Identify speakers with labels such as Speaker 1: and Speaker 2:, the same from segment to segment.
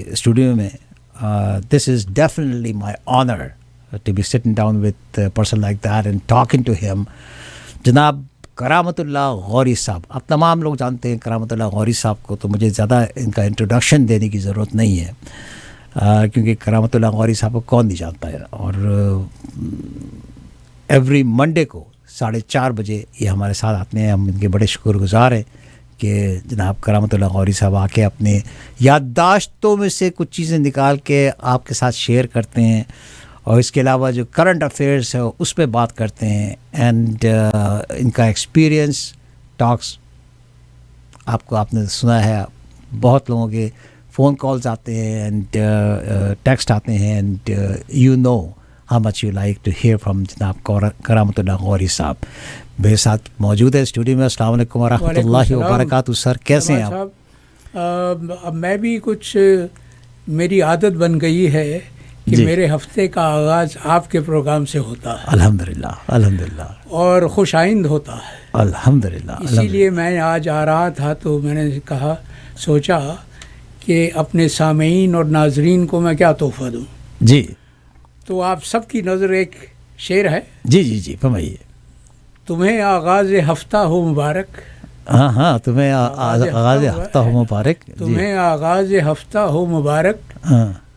Speaker 1: Studio میں. This is definitely my honor to be sitting down with a person like that and talking to him. جناب کرامت اللہ غوری صاحب, آپ تمام لوگ جانتے ہیں کرامت اللہ غوری صاحب کو, تو مجھے زیادہ ان کا انٹروڈکشن دینے کی ضرورت نہیں ہے, کیونکہ کرامت اللہ غوری صاحب کو کون نہیں جانتا ہے. اور ایوری منڈے کو 4:30 بجے یہ ہمارے ساتھ آتے ہیں. ہم ان کے بڑے شکر گزار ہیں کہ جناب کرامت اللہ غوری صاحب آ کے اپنے یادداشتوں میں سے کچھ چیزیں نکال کے آپ کے ساتھ شیئر کرتے ہیں, اور اس کے علاوہ جو کرنٹ افیئرس ہے اس پہ بات کرتے ہیں. اینڈ ان کا ایکسپیرئنس ٹاکس آپ نے سنا ہے, بہت لوگوں کے فون کالز آتے ہیں اینڈ ٹیکسٹ آتے ہیں, and you know how much you like to hear from جناب کرامت اللہ غوری صاحب. میرے ساتھ موجود ہے اسٹوڈیو میں. السلام علیکم ورحمۃ اللہ وبرکاتہ. سر کیسے ہیں آپ؟
Speaker 2: اب میں بھی کچھ میری عادت بن گئی ہے کہ میرے ہفتے کا آغاز آپ کے پروگرام سے ہوتا ہے.
Speaker 1: الحمدللہ الحمدللہ.
Speaker 2: اور خوش آئند ہوتا ہے
Speaker 1: الحمدللہ.
Speaker 2: اسی لیے میں آج آ رہا تھا تو میں نے سوچا کہ اپنے سامعین اور ناظرین کو میں کیا تحفہ دوں.
Speaker 1: جی
Speaker 2: تو آپ سب کی نظر ایک شعر ہے.
Speaker 1: جی جی جی فرمائیے.
Speaker 2: تمہیں آغاز ہفتہ ہو مبارک.
Speaker 1: ہاں تمہیں آغاز ہفتہ ہو مبارک.
Speaker 2: تمہیں آغاز ہفتہ ہو مبارک.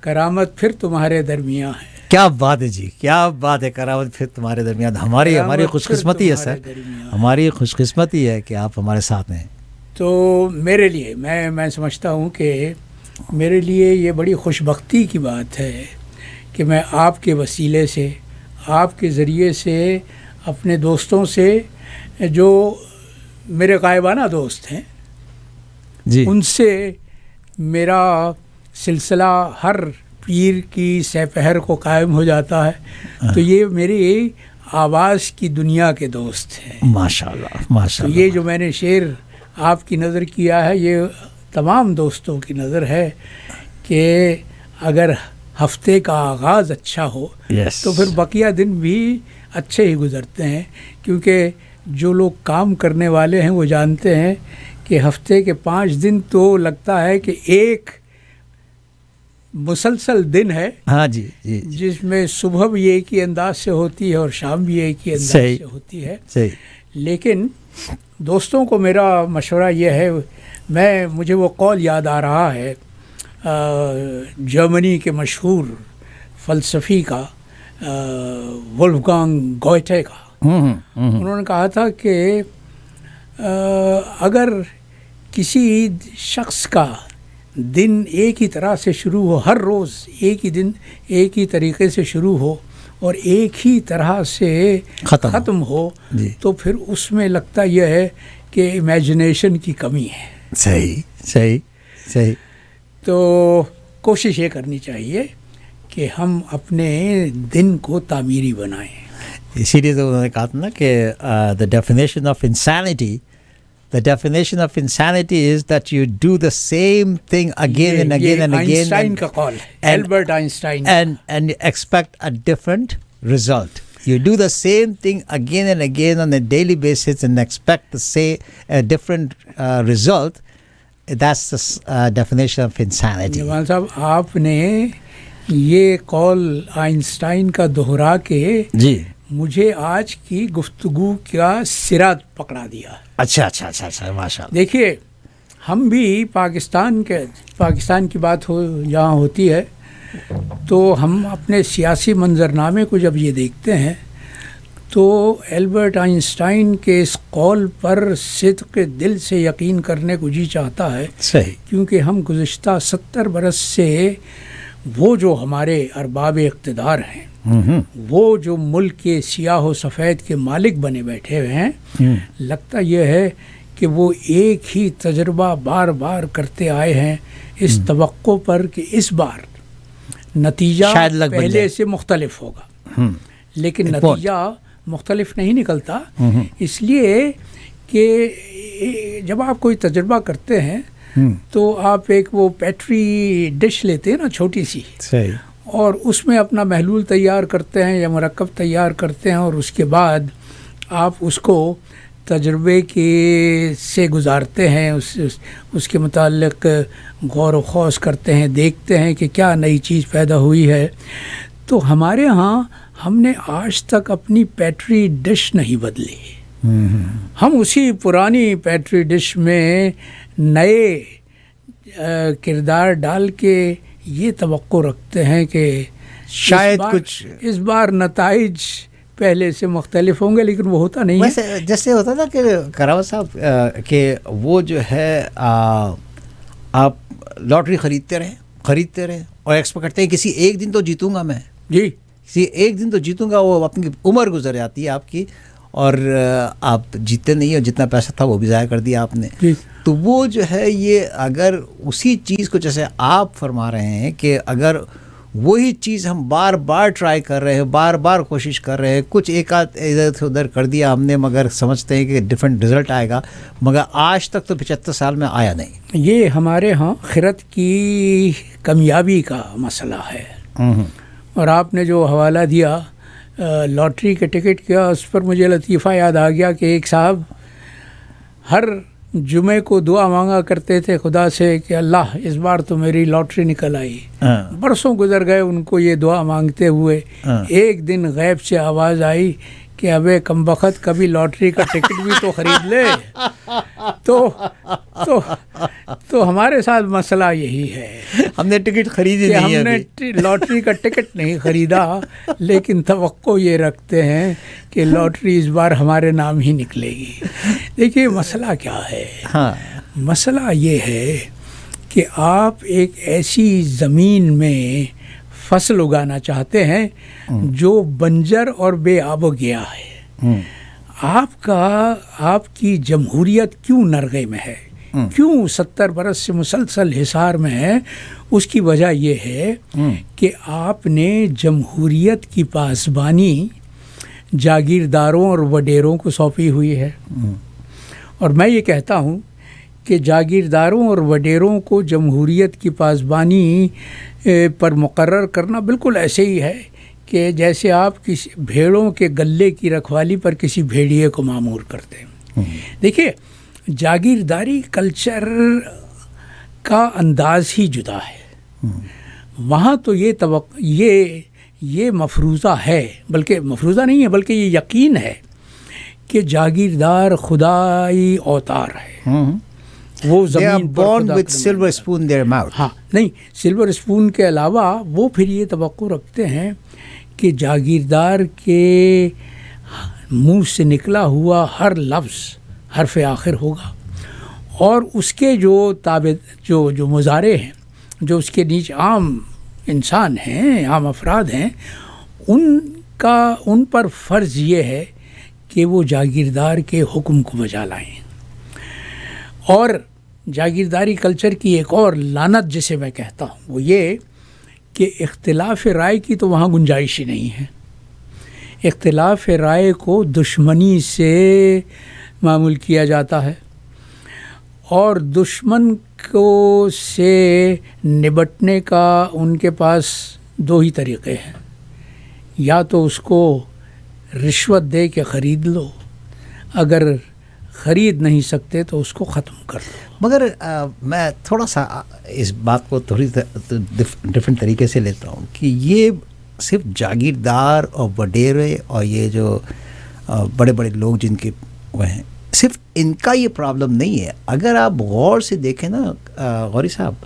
Speaker 2: کرامت پھر تمہارے درمیان ہے.
Speaker 1: کیا بات ہے جی, کیا بات ہے. کرامت پھر تمہارے درمیان. ہماری خوش قسمتی ہے سر, ہماری خوش قسمتی ہے کہ آپ ہمارے ساتھ ہیں.
Speaker 2: تو میرے لیے میں سمجھتا ہوں کہ میرے لیے یہ بڑی خوش بختی کی بات ہے کہ میں آپ کے وسیلے سے, آپ کے ذریعے سے اپنے دوستوں سے جو میرے غائبانہ دوست ہیں
Speaker 1: جی,
Speaker 2: ان سے میرا سلسلہ ہر پیر کی سپہر کو قائم ہو جاتا ہے. تو یہ میری آواز کی دنیا کے دوست ہیں.
Speaker 1: ماشاء اللہ ماشاء اللہ.
Speaker 2: یہ جو میں نے شعر آپ کی نظر کیا ہے یہ تمام دوستوں کی نظر ہے کہ اگر ہفتے کا آغاز اچھا ہو تو پھر بقیہ دن بھی اچھے ہی گزرتے ہیں, کیونکہ جو لوگ کام کرنے والے ہیں وہ جانتے ہیں کہ ہفتے کے 5 دن تو لگتا ہے کہ ایک مسلسل دن ہے.
Speaker 1: ہاں جی جی,
Speaker 2: جس میں صبح بھی ایک ہی انداز سے ہوتی ہے اور شام بھی ایک ہی انداز سے ہوتی ہے. لیکن دوستوں کو میرا مشورہ یہ ہے, مجھے وہ قول یاد آ رہا ہے جرمنی کے مشہور فلسفی کا وولفگانگ گوئٹے کا. انہوں نے کہا تھا کہ اگر کسی شخص کا دن ایک ہی طرح سے شروع ہو, ہر روز ایک ہی دن ایک ہی طریقے سے شروع ہو اور ایک ہی طرح سے ختم ہو تو پھر اس میں لگتا یہ ہے کہ امیجنیشن کی کمی ہے.
Speaker 1: صحیح صحیح صحیح.
Speaker 2: تو کوشش یہ کرنی چاہیے کہ ہم اپنے دن کو تعمیری بنائیں.
Speaker 1: اسی لیے تو انہوں نے کہا تھا نا کہ the definition of insanity is that you do the same thing again and again and again.
Speaker 2: Einstein کا قول ہے, Albert Einstein.
Speaker 1: And expect a different result. You do the same thing again and again on a daily basis and expect a different result. That's the definition of insanity.
Speaker 2: جمال صاحب, آپ نے یہ قول Einstein کا دہرا کے
Speaker 1: جی
Speaker 2: مجھے آج کی گفتگو کا سرا پکڑا دیا.
Speaker 1: اچھا اچھا اچھا اچھا ماشاء اللہ.
Speaker 2: دیکھیے ہم بھی پاکستان کی بات جہاں ہوتی ہے تو ہم اپنے سیاسی منظرنامے کو جب یہ دیکھتے ہیں تو البرٹ آئنسٹائن کے اس قول پر صدق دل سے یقین کرنے کو جی چاہتا ہے.
Speaker 1: صحیح.
Speaker 2: کیونکہ ہم گزشتہ 70 برس سے وہ جو ہمارے ارباب اقتدار ہیں, وہ جو ملک کے سیاہ و سفید کے مالک بنے بیٹھے ہوئے ہیں, لگتا یہ ہے کہ وہ ایک ہی تجربہ بار بار کرتے آئے ہیں اس توقع پر کہ اس بار نتیجہ پہلے سے مختلف ہوگا. لیکن نتیجہ مختلف نہیں نکلتا, اس لیے کہ جب آپ کوئی تجربہ کرتے ہیں تو آپ ایک وہ پیٹری ڈش لیتے ہیں نا چھوٹی سی, اور اس میں اپنا محلول تیار کرتے ہیں یا مرکب تیار کرتے ہیں, اور اس کے بعد آپ اس کو تجربے سے گزارتے ہیں، اس کے متعلق غور و خوض کرتے ہیں، دیکھتے ہیں کہ کیا نئی چیز پیدا ہوئی ہے. تو ہمارے ہاں ہم نے آج تک اپنی پیٹری ڈش نہیں بدلی. ہم اسی پرانی پیٹری ڈش میں نئے کردار ڈال کے یہ توقع رکھتے ہیں کہ
Speaker 1: شاید کچھ
Speaker 2: اس بار نتائج پہلے سے مختلف ہوں گے، لیکن وہ ہوتا نہیں ہے.
Speaker 1: جیسے ہوتا تھا کہ کراوت صاحب کہ وہ جو ہے آپ لاٹری خریدتے رہے اور ایکسپیکٹ کرتے ہیں کسی ایک دن تو جیتوں گا میں،
Speaker 2: جی
Speaker 1: کسی ایک دن تو جیتوں گا. وہ اپنی عمر گزر جاتی ہے آپ کی اور آپ جیتتے نہیں، اور جتنا پیسہ تھا وہ بھی ضائع کر دیا آپ نے. تو وہ جو ہے یہ اگر اسی چیز کو جیسے آپ فرما رہے ہیں کہ اگر وہی چیز ہم بار بار ٹرائی کر رہے ہیں، بار بار کوشش کر رہے ہیں، کچھ ایک آدھ ادھر سے ادھر کر دیا ہم نے، مگر سمجھتے ہیں کہ ڈفرینٹ رزلٹ آئے گا، مگر آج تک تو 75 سال میں آیا نہیں.
Speaker 2: یہ ہمارے ہاں خرد کی کامیابی کا مسئلہ ہے. اور آپ نے جو حوالہ دیا لاٹری کے ٹکٹ کا، اس پر مجھے لطیفہ یاد آ گیا کہ ایک صاحب ہر جمعے کو دعا مانگا کرتے تھے خدا سے کہ اللہ اس بار تو میری لاٹری نکل آئی. برسوں گزر گئے ان کو یہ دعا مانگتے ہوئے. ایک دن غیب سے آواز آئی کہ ابے کمبخت کبھی لاٹری کا ٹکٹ بھی تو خرید لے. تو ہمارے ساتھ مسئلہ یہی ہے،
Speaker 1: ہم نے ٹکٹ خریدی نہیں،
Speaker 2: ہم نے لاٹری کا ٹکٹ نہیں خریدا، لیکن توقع یہ رکھتے ہیں کہ لاٹری اس بار ہمارے نام ہی نکلے گی. دیکھیے مسئلہ کیا ہے. مسئلہ یہ ہے کہ آپ ایک ایسی زمین میں فصل اگانا چاہتے ہیں جو بنجر اور بے آب و گیا ہے. آپ کی جمہوریت کیوں نرغے میں ہے، کیوں 70 برس سے مسلسل حصار میں ہے؟ اس کی وجہ یہ ہے کہ آپ نے جمہوریت کی پاسبانی جاگیرداروں اور وڈیروں کو سونپی ہوئی ہے. اور میں یہ کہتا ہوں کہ جاگیرداروں اور وڈیروں کو جمہوریت کی پاسبانی پر مقرر کرنا بالکل ایسے ہی ہے کہ جیسے آپ کسی بھیڑوں کے گلے کی رکھوالی پر کسی بھیڑیے کو مامور کرتے ہیں. دیکھیے جاگیرداری کلچر کا انداز ہی جدا ہے. وہاں تو یہ مفروضہ ہے، بلکہ مفروضہ نہیں ہے بلکہ یہ یقین ہے کہ جاگیردار خدائی اوتار ہے. وہ زمین
Speaker 1: born with silver spoon in their mouth.
Speaker 2: ہاں نہیں، سلور اسپون کے علاوہ وہ پھر یہ توقع رکھتے ہیں کہ جاگیردار کے منہ سے نکلا ہوا ہر لفظ حرف آخر ہوگا، اور اس کے جو مظاہرے ہیں، جو اس کے نیچے عام انسان ہیں، عام افراد ہیں، ان پر فرض یہ ہے کہ وہ جاگیردار کے حکم کو بجا لائیں. اور جاگیرداری کلچر کی ایک اور لعنت جسے میں کہتا ہوں وہ یہ کہ اختلاف رائے کی تو وہاں گنجائش ہی نہیں ہے. اختلاف رائے کو دشمنی سے معمول کیا جاتا ہے، اور دشمن کو سے نبٹنے کا ان کے پاس دو ہی طریقے ہیں. یا تو اس کو رشوت دے کے خرید لو، اگر خرید نہیں سکتے تو اس کو ختم کر دو.
Speaker 1: مگر میں تھوڑا سا اس بات کو تھوڑی ڈفرینٹ طریقے سے لیتا ہوں کہ یہ صرف جاگیردار اور وڈیرے اور یہ جو بڑے بڑے لوگ جن کے وہ ہیں، صرف ان کا یہ پرابلم نہیں ہے. اگر آپ غور سے دیکھیں نا غوری صاحب،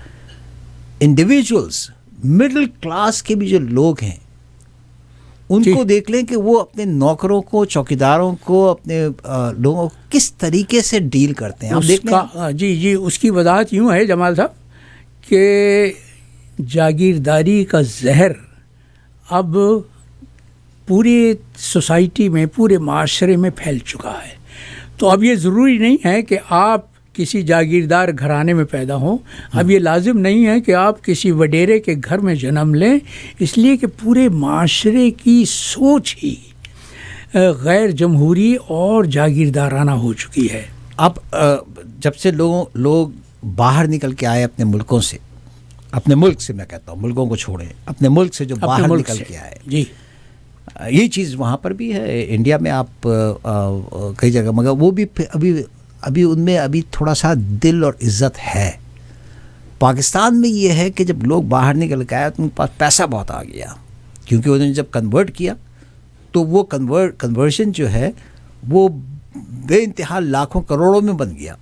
Speaker 1: انڈیویجولس مڈل کلاس کے بھی جو لوگ ہیں ان کو دیکھ لیں کہ وہ اپنے نوکروں کو، چوکیداروں کو، اپنے لوگوں کو کس طریقے سے ڈیل کرتے ہیں. آپ دیکھ لیں.
Speaker 2: جی اس کی وضاحت یوں ہے جمال صاحب کہ جاگیرداری کا زہر اب پوری سوسائٹی میں، پورے معاشرے میں پھیل چکا ہے. تو اب یہ ضروری نہیں ہے کہ آپ کسی جاگیردار گھرانے میں پیدا ہوں، اب یہ لازم نہیں ہے کہ آپ کسی وڈیرے کے گھر میں جنم لیں، اس لیے کہ پورے معاشرے کی سوچ ہی غیر جمہوری اور جاگیردارانہ ہو چکی ہے.
Speaker 1: اب جب سے لوگ باہر نکل کے آئے اپنے ملکوں سے، اپنے ملک سے، میں کہتا ہوں ملکوں کو چھوڑیں، اپنے ملک سے جو باہر نکل کے آئے،
Speaker 2: جی
Speaker 1: یہ چیز وہاں پر بھی ہے، انڈیا میں آپ کئی جگہ، مگر وہ بھی ابھی ان میں ابھی تھوڑا سا دل اور عزت ہے. پاکستان میں یہ ہے کہ جب لوگ باہر نکل کے آئے تو ان کے پاس پیسہ بہت آ گیا، کیونکہ انہوں نے جب کنورٹ کیا تو وہ کنورشن جو ہے وہ بے انتہا لاکھوں کروڑوں میں بن گیا.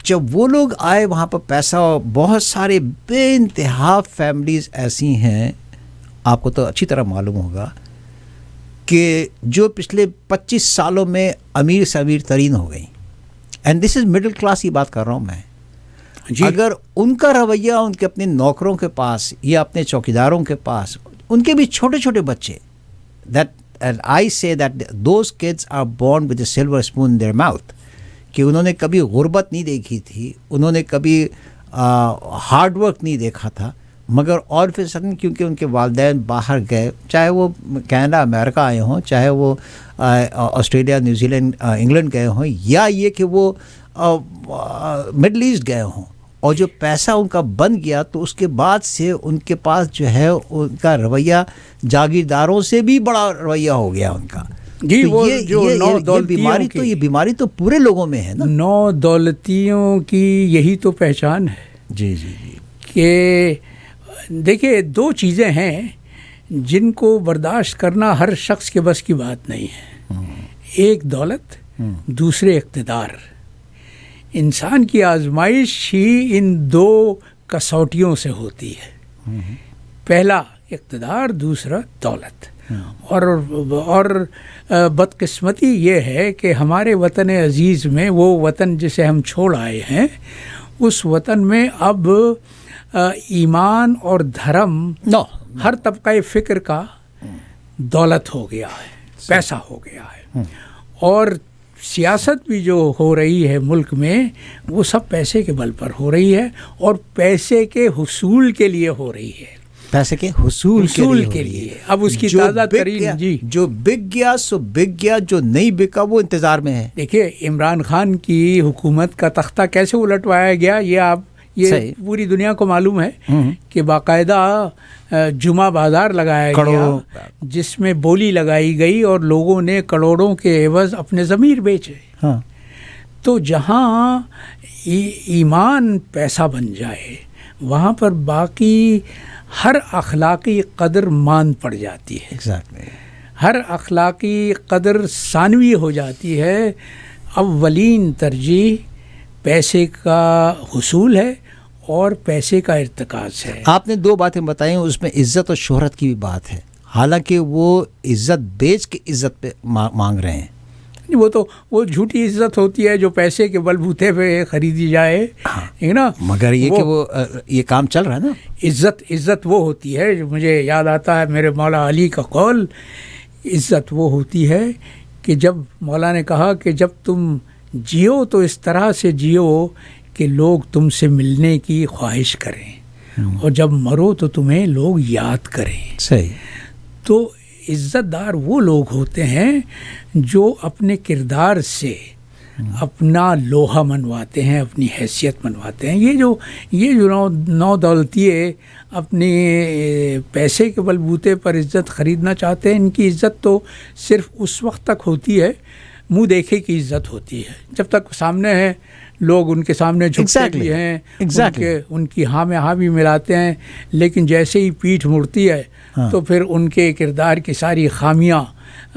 Speaker 1: جب وہ لوگ آئے وہاں پر پیسہ، بہت سارے بے انتہا فیملیز ایسی ہیں، آپ کو تو اچھی طرح معلوم ہوگا، کہ جو پچھلے 25 سالوں میں امیر سے امیر ترین ہو گئیں. And this is middle class کی بات کر رہا ہوں میں.
Speaker 2: جی.
Speaker 1: اگر ان کا رویہ ان کے اپنے نوکروں کے پاس یا اپنے چوکیداروں کے پاس، ان کے بھی چھوٹے چھوٹے بچے، and I say that those kids are born with a silver spoon in their mouth، کہ انہوں نے کبھی غربت نہیں دیکھی تھی، انہوں نے کبھی ہارڈ ورک نہیں دیکھا تھا، مگر اور پھر سڈن کیونکہ ان کے والدین باہر گئے، چاہے وہ کینیڈا امریکہ آئے ہوں، چاہے وہ آسٹریلیا نیوزی لینڈ انگلینڈ گئے ہوں، یا یہ کہ وہ مڈل ایسٹ گئے ہوں، اور جو پیسہ ان کا بن گیا تو اس کے بعد سے ان کے پاس جو ہے ان کا رویہ جاگیرداروں سے بھی بڑا رویہ ہو گیا ان کا.
Speaker 2: جی. وہ جو
Speaker 1: یہ بیماری تو پورے لوگوں میں ہے نا.
Speaker 2: نو دولتیوں کی یہی تو پہچان ہے.
Speaker 1: جی جی جی.
Speaker 2: کہ دیکھیے 2 چیزیں ہیں جن کو برداشت کرنا ہر شخص کے بس کی بات نہیں ہے. ایک دولت، دوسرے اقتدار. انسان کی آزمائش ہی ان 2 کسوٹیوں سے ہوتی ہے. پہلا اقتدار، دوسرا دولت. اور بدقسمتی یہ ہے کہ ہمارے وطن عزیز میں، وہ وطن جسے ہم چھوڑ آئے ہیں، اس وطن میں اب ایمان اور دھرم ہر طبقہ فکر کا دولت ہو گیا ہے، پیسہ ہو گیا ہے. اور سیاست بھی جو ہو رہی ہے ملک میں، وہ سب پیسے کے بل پر ہو رہی ہے، اور پیسے کے حصول کے لیے ہو رہی ہے.
Speaker 1: پیسے کے حصول کے لیے.
Speaker 2: اب اس کی تازہ ترین، جی،
Speaker 1: جو بک گیا سو بک گیا، جو نہیں بکا وہ انتظار میں ہے.
Speaker 2: دیکھیے عمران خان کی حکومت کا تختہ کیسے الٹوایا گیا، یہ پوری دنیا کو معلوم ہے کہ باقاعدہ جمعہ بازار لگایا گیا جس میں بولی لگائی گئی اور لوگوں نے کروڑوں کے عوض اپنے ضمیر بیچے. تو جہاں ایمان پیسہ بن جائے وہاں پر باقی ہر اخلاقی قدر مان پڑ جاتی ہے. ہر اخلاقی قدر ثانوی ہو جاتی ہے. اولین ترجیح پیسے کا حصول ہے اور پیسے کا ارتکاز ہے.
Speaker 1: آپ نے 2 باتیں بتائیں، اس میں عزت اور شہرت کی بھی بات ہے، حالانکہ وہ عزت بیچ کے عزت پہ مانگ رہے ہیں.
Speaker 2: وہ جھوٹی عزت ہوتی ہے جو پیسے کے بل بوتے پہ خریدی جائے، ہے نا.
Speaker 1: مگر یہ کہ وہ یہ کام چل رہا ہے نا.
Speaker 2: عزت وہ ہوتی ہے، جو مجھے یاد آتا ہے میرے مولا علی کا قول، عزت وہ ہوتی ہے کہ جب مولا نے کہا کہ جب تم جیو تو اس طرح سے جیو کہ لوگ تم سے ملنے کی خواہش کریں، اور جب مرو تو تمہیں لوگ یاد کریں.
Speaker 1: صحیح. تو
Speaker 2: عزت دار وہ لوگ ہوتے ہیں جو اپنے کردار سے اپنا لوہا منواتے ہیں، اپنی حیثیت منواتے ہیں. یہ جو نو دولتیے اپنے پیسے کے بلبوتے پر عزت خریدنا چاہتے ہیں، ان کی عزت تو صرف اس وقت تک ہوتی ہے، منہ دیکھے کی عزت ہوتی ہے. جب تک سامنے ہے لوگ ان کے سامنے جھکتے بھی ہیں، ان کی ہاں میں ہاں بھی ملاتے ہیں، لیکن جیسے ہی پیٹھ مڑتی ہے تو پھر ان کے کردار کی ساری خامیاں،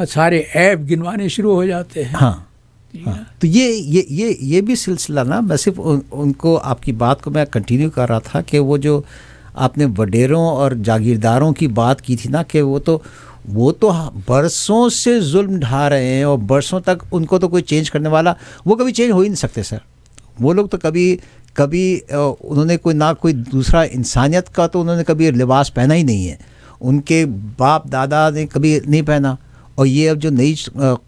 Speaker 2: سارے عیب گنوانے شروع ہو جاتے ہیں.
Speaker 1: تو یہ بھی سلسلہ نا، میں صرف ان کو آپ کی بات کو میں کنٹینیو کر رہا تھا کہ وہ جو آپ نے وڈیروں اور جاگیرداروں کی بات کی تھی نا، کہ وہ تو برسوں سے ظلم ڈھا رہے ہیں، اور برسوں تک ان کو تو کوئی چینج کرنے والا، وہ کبھی چینج ہو ہی نہیں سکتے سر. وہ لوگ تو کبھی انہوں نے کوئی دوسرا انسانیت کا تو انہوں نے کبھی لباس پہنا ہی نہیں ہے. ان کے باپ دادا نے کبھی نہیں پہنا، اور یہ اب جو نئی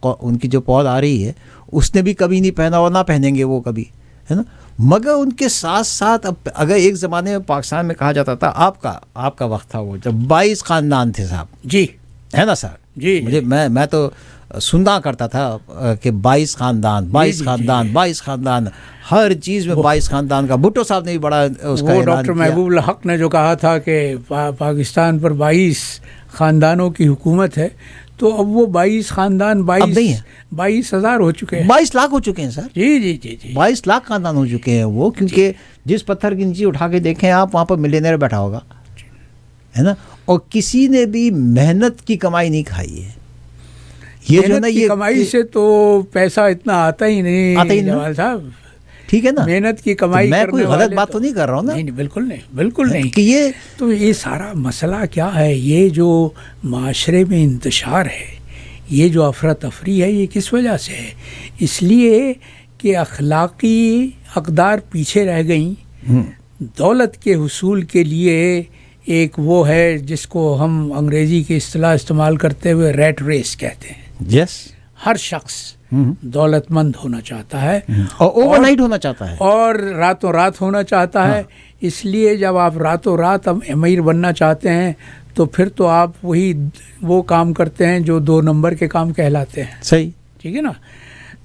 Speaker 1: ان کی جو پود آ رہی ہے اس نے بھی کبھی نہیں پہنا اور نہ پہنیں گے وہ کبھی، ہے نا. مگر ان کے ساتھ ساتھ اب اگر ایک زمانے میں پاکستان میں کہا جاتا تھا، آپ کا وقت تھا وہ جب 22 خاندان تھے صاحب،
Speaker 2: جی
Speaker 1: ہے نا سر.
Speaker 2: جی
Speaker 1: میں تو سننا کرتا تھا کہ 22 خاندان 22 خاندان ہر چیز میں 22 خاندان کا. بھٹو صاحب نے بھی بڑا اس کا
Speaker 2: وہ ڈاکٹر محبوب الحق نے جو کہا تھا کہ پاکستان پر 22 خاندانوں کی حکومت ہے، تو اب وہ 22 خاندان 22,000 ہو چکے ہیں.
Speaker 1: 22 لاکھ ہو چکے ہیں سر.
Speaker 2: جی
Speaker 1: 22 لاکھ خاندان ہو چکے ہیں وہ، کیونکہ جس پتھر کی نیچے اٹھا کے دیکھیں آپ، وہاں پر ملینئر بیٹھا ہوگا، ہے نا. اور کسی نے بھی محنت کی کمائی نہیں کھائی ہے. یہ جو نا یہ
Speaker 2: کمائی سے تو پیسہ اتنا آتا ہی نہیں جمال صاحب.
Speaker 1: ٹھیک ہے نا،
Speaker 2: محنت کی کمائی
Speaker 1: میں کوئی غلط بات تو نہیں کر رہا ہوں نا.
Speaker 2: نہیں بالکل نہیں.
Speaker 1: کہ یہ
Speaker 2: تو یہ سارا مسئلہ کیا ہے، یہ جو معاشرے میں انتشار ہے، یہ جو افراتفری ہے، یہ کس وجہ سے ہے؟ اس لیے کہ اخلاقی اقدار پیچھے رہ گئیں. دولت کے حصول کے لیے ایک وہ ہے جس کو ہم انگریزی کی اصطلاح استعمال کرتے ہوئے ریٹ ریس کہتے ہیں.
Speaker 1: یس،
Speaker 2: ہر شخص دولت مند ہونا چاہتا ہے
Speaker 1: اور اوور نائٹ ہونا چاہتا ہے،
Speaker 2: اور راتوں رات ہونا چاہتا ہے. اس لیے جب آپ راتوں رات امیر بننا چاہتے ہیں تو پھر تو آپ وہ کام کرتے ہیں جو 2 نمبر کے کام کہلاتے ہیں.
Speaker 1: صحیح،
Speaker 2: ٹھیک ہے نا.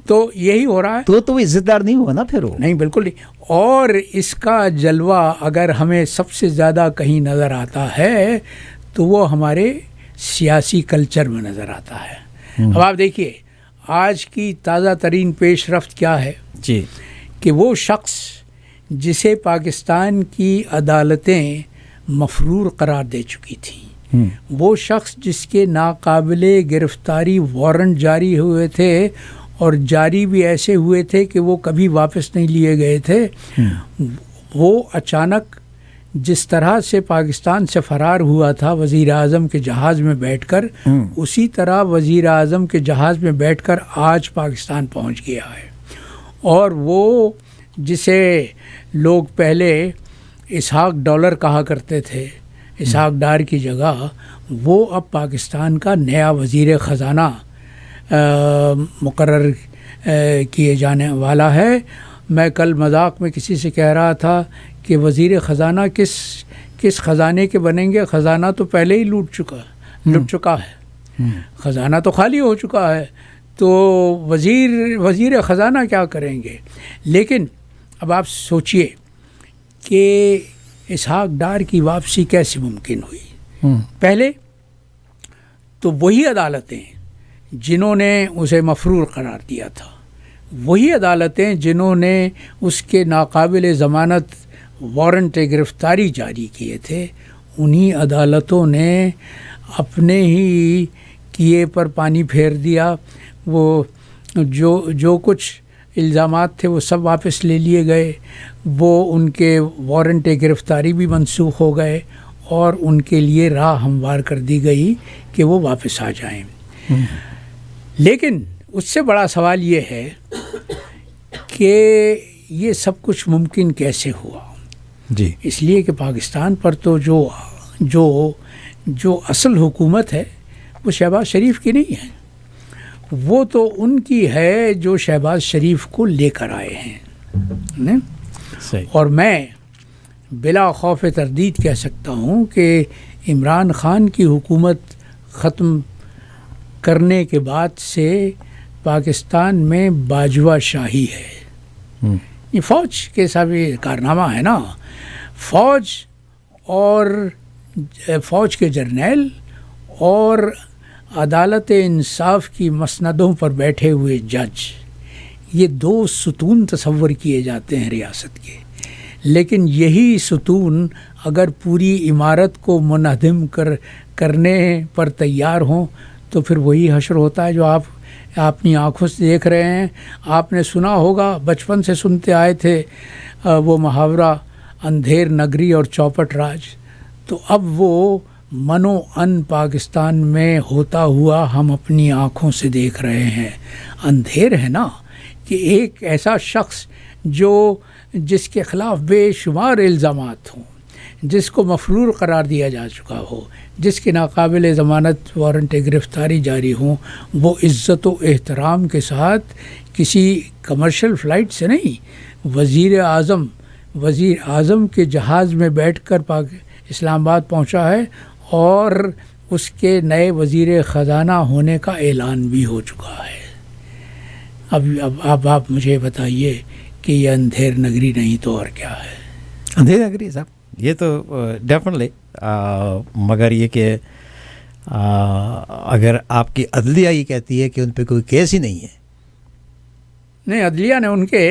Speaker 2: تو یہی ہو رہا ہے.
Speaker 1: تو وہ عزت دار نہیں ہوا نا پھر وہ.
Speaker 2: نہیں بالکل نہیں. اور اس کا جلوہ اگر ہمیں سب سے زیادہ کہیں نظر آتا ہے تو وہ ہمارے سیاسی کلچر میں نظر آتا ہے. اب آپ دیکھیے آج کی تازہ ترین پیش رفت کیا ہے
Speaker 1: جی،
Speaker 2: کہ وہ شخص جسے پاکستان کی عدالتیں مفرور قرار دے چکی تھیں، وہ شخص جس کے ناقابل گرفتاری وارنٹ جاری ہوئے تھے اور جاری بھی ایسے ہوئے تھے کہ وہ کبھی واپس نہیں لیے گئے تھے، وہ اچانک جس طرح سے پاکستان سے فرار ہوا تھا وزیر اعظم کے جہاز میں بیٹھ کر، اسی طرح وزیر اعظم کے جہاز میں بیٹھ کر آج پاکستان پہنچ گیا ہے. اور وہ جسے لوگ پہلے اسحاق ڈالر کہا کرتے تھے، اسحاق ڈار کی جگہ، وہ اب پاکستان کا نیا وزیر خزانہ مقرر کیے جانے والا ہے. میں کل مذاق میں کسی سے کہہ رہا تھا کہ وزیر خزانہ کس خزانے کے بنیں گے؟ خزانہ تو پہلے ہی لٹ چکا ہے، خزانہ تو خالی ہو چکا ہے، تو وزیر خزانہ کیا کریں گے؟ لیکن اب آپ سوچئے کہ اسحاق ڈار کی واپسی کیسے ممکن ہوئی؟ پہلے تو وہی عدالتیں جنہوں نے اسے مفرور قرار دیا تھا، وہی عدالتیں جنہوں نے اس کے ناقابل ضمانت وارنٹ گرفتاری جاری کیے تھے، انہی عدالتوں نے اپنے ہی کیے پر پانی پھیر دیا. وہ جو کچھ الزامات تھے وہ سب واپس لے لیے گئے، وہ ان کے وارنٹ گرفتاری بھی منسوخ ہو گئے اور ان کے لیے راہ ہموار کر دی گئی کہ وہ واپس آ جائیں. لیکن اس سے بڑا سوال یہ ہے کہ یہ سب کچھ ممکن کیسے ہوا؟
Speaker 1: جی،
Speaker 2: اس لیے کہ پاکستان پر تو جو اصل حکومت ہے وہ شہباز شریف کی نہیں ہے، وہ تو ان کی ہے جو شہباز شریف کو لے کر آئے ہیں. اور میں بلا خوف تردید کہہ سکتا ہوں کہ عمران خان کی حکومت ختم کرنے کے بعد سے پاکستان میں باجوہ شاہی ہے. یہ فوج کے سب کارنامہ ہے نا، فوج کے جرنیل اور عدالت انصاف کی مسندوں پر بیٹھے ہوئے جج، یہ 2 ستون تصور کیے جاتے ہیں ریاست کے. لیکن یہی ستون اگر پوری عمارت کو منہدم کرنے پر تیار ہوں تو پھر وہی حشر ہوتا ہے جو آپ اپنی آنکھوں سے دیکھ رہے ہیں. آپ نے سنا ہوگا، بچپن سے سنتے آئے تھے وہ محاورہ اندھیر نگری اور چوپٹ راج. تو اب وہ منو ان پاکستان میں ہوتا ہوا ہم اپنی آنکھوں سے دیکھ رہے ہیں. اندھیر ہے نا کہ ایک ایسا شخص جس کے خلاف بے شمار الزامات ہوں، جس کو مفرور قرار دیا جا چکا ہو، جس کے ناقابل ضمانت وارنٹ گرفتاری جاری ہوں، وہ عزت و احترام کے ساتھ کسی کمرشل فلائٹ سے نہیں، وزیر اعظم کے جہاز میں بیٹھ کر اسلام آباد پہنچا ہے اور اس کے نئے وزیر خزانہ ہونے کا اعلان بھی ہو چکا ہے۔ اب آپ مجھے بتائیے کہ یہ اندھیر نگری نہیں تو اور کیا ہے؟
Speaker 1: اندھیر نگری صاحب، یہ تو ڈیفینیٹلی، مگر یہ کہ اگر آپ کی عدلیہ یہ کہتی ہے کہ ان پہ کوئی کیس ہی نہیں ہے،
Speaker 2: نہیں، عدلیہ نے ان کے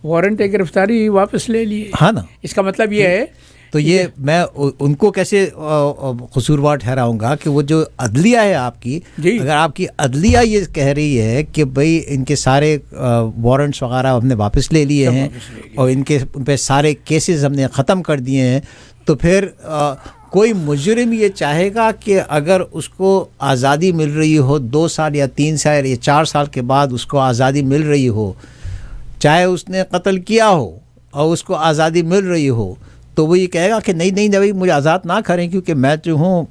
Speaker 2: وارنٹ گرفتاری واپس لے لیے،
Speaker 1: ہاں نا،
Speaker 2: اس کا مطلب یہ ہے
Speaker 1: تو یہ میں ان کو کیسے قصوروار ٹھہراؤں گا کہ وہ جو عدلیہ ہے آپ کی،
Speaker 2: جی،
Speaker 1: اگر آپ کی عدلیہ یہ کہہ رہی ہے کہ بھئی ان کے سارے وارنٹس وغیرہ ہم نے واپس لے لیے ہیں اور ان پہ سارے کیسز ہم نے ختم کر دیے ہیں، تو پھر کوئی مجرم یہ چاہے گا کہ اگر اس کو آزادی مل رہی ہو 2 سال یا 3 سال یا 4 سال کے بعد اس کو آزادی مل رہی ہو، چاہے اس نے قتل کیا ہو اور اس کو آزادی مل رہی ہو، تو وہ یہ کہے گا کہ نہیں بھائی مجھے آزاد نہ کریں، کیونکہ میں جو ہوں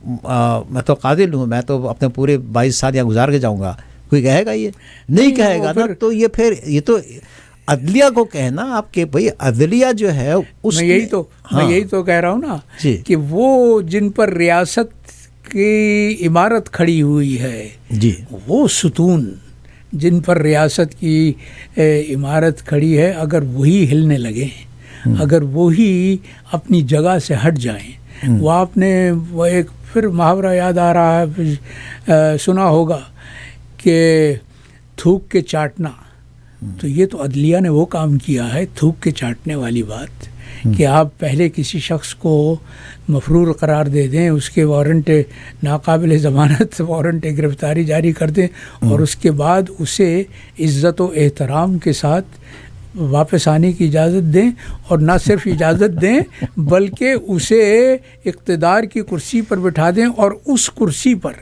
Speaker 1: میں تو قاتل ہوں، میں تو اپنے پورے 22 سال یہاں گزار کے جاؤں گا؟ کوئی کہے گا؟ یہ نہیں کہے گا نا۔ تو یہ پھر یہ تو عدلیہ کو کہنا آپ کے بھائی عدلیہ جو ہے اس
Speaker 2: میں یہی تو کہہ رہا ہوں نا کہ وہ جن پر ریاست کی عمارت کھڑی ہوئی ہے،
Speaker 1: جی،
Speaker 2: وہ ستون جن پر ریاست کی عمارت کھڑی ہے، اگر وہی ہلنے لگے، اگر وہی اپنی جگہ سے ہٹ جائیں، وہ آپ نے وہ ایک پھر محاورہ یاد آ رہا ہے، سنا ہوگا کہ تھوک کے چاٹنا، تو یہ تو عدلیہ نے وہ کام کیا ہے، تھوک کے چاٹنے والی بات، کہ آپ پہلے کسی شخص کو مفرور قرار دے دیں، اس کے وارنٹ ناقابل ضمانت وارنٹ گرفتاری جاری کر دیں، اور اس کے بعد اسے عزت و احترام کے ساتھ واپس آنے کی اجازت دیں، اور نہ صرف اجازت دیں بلکہ اسے اقتدار کی کرسی پر بٹھا دیں، اور اس کرسی پر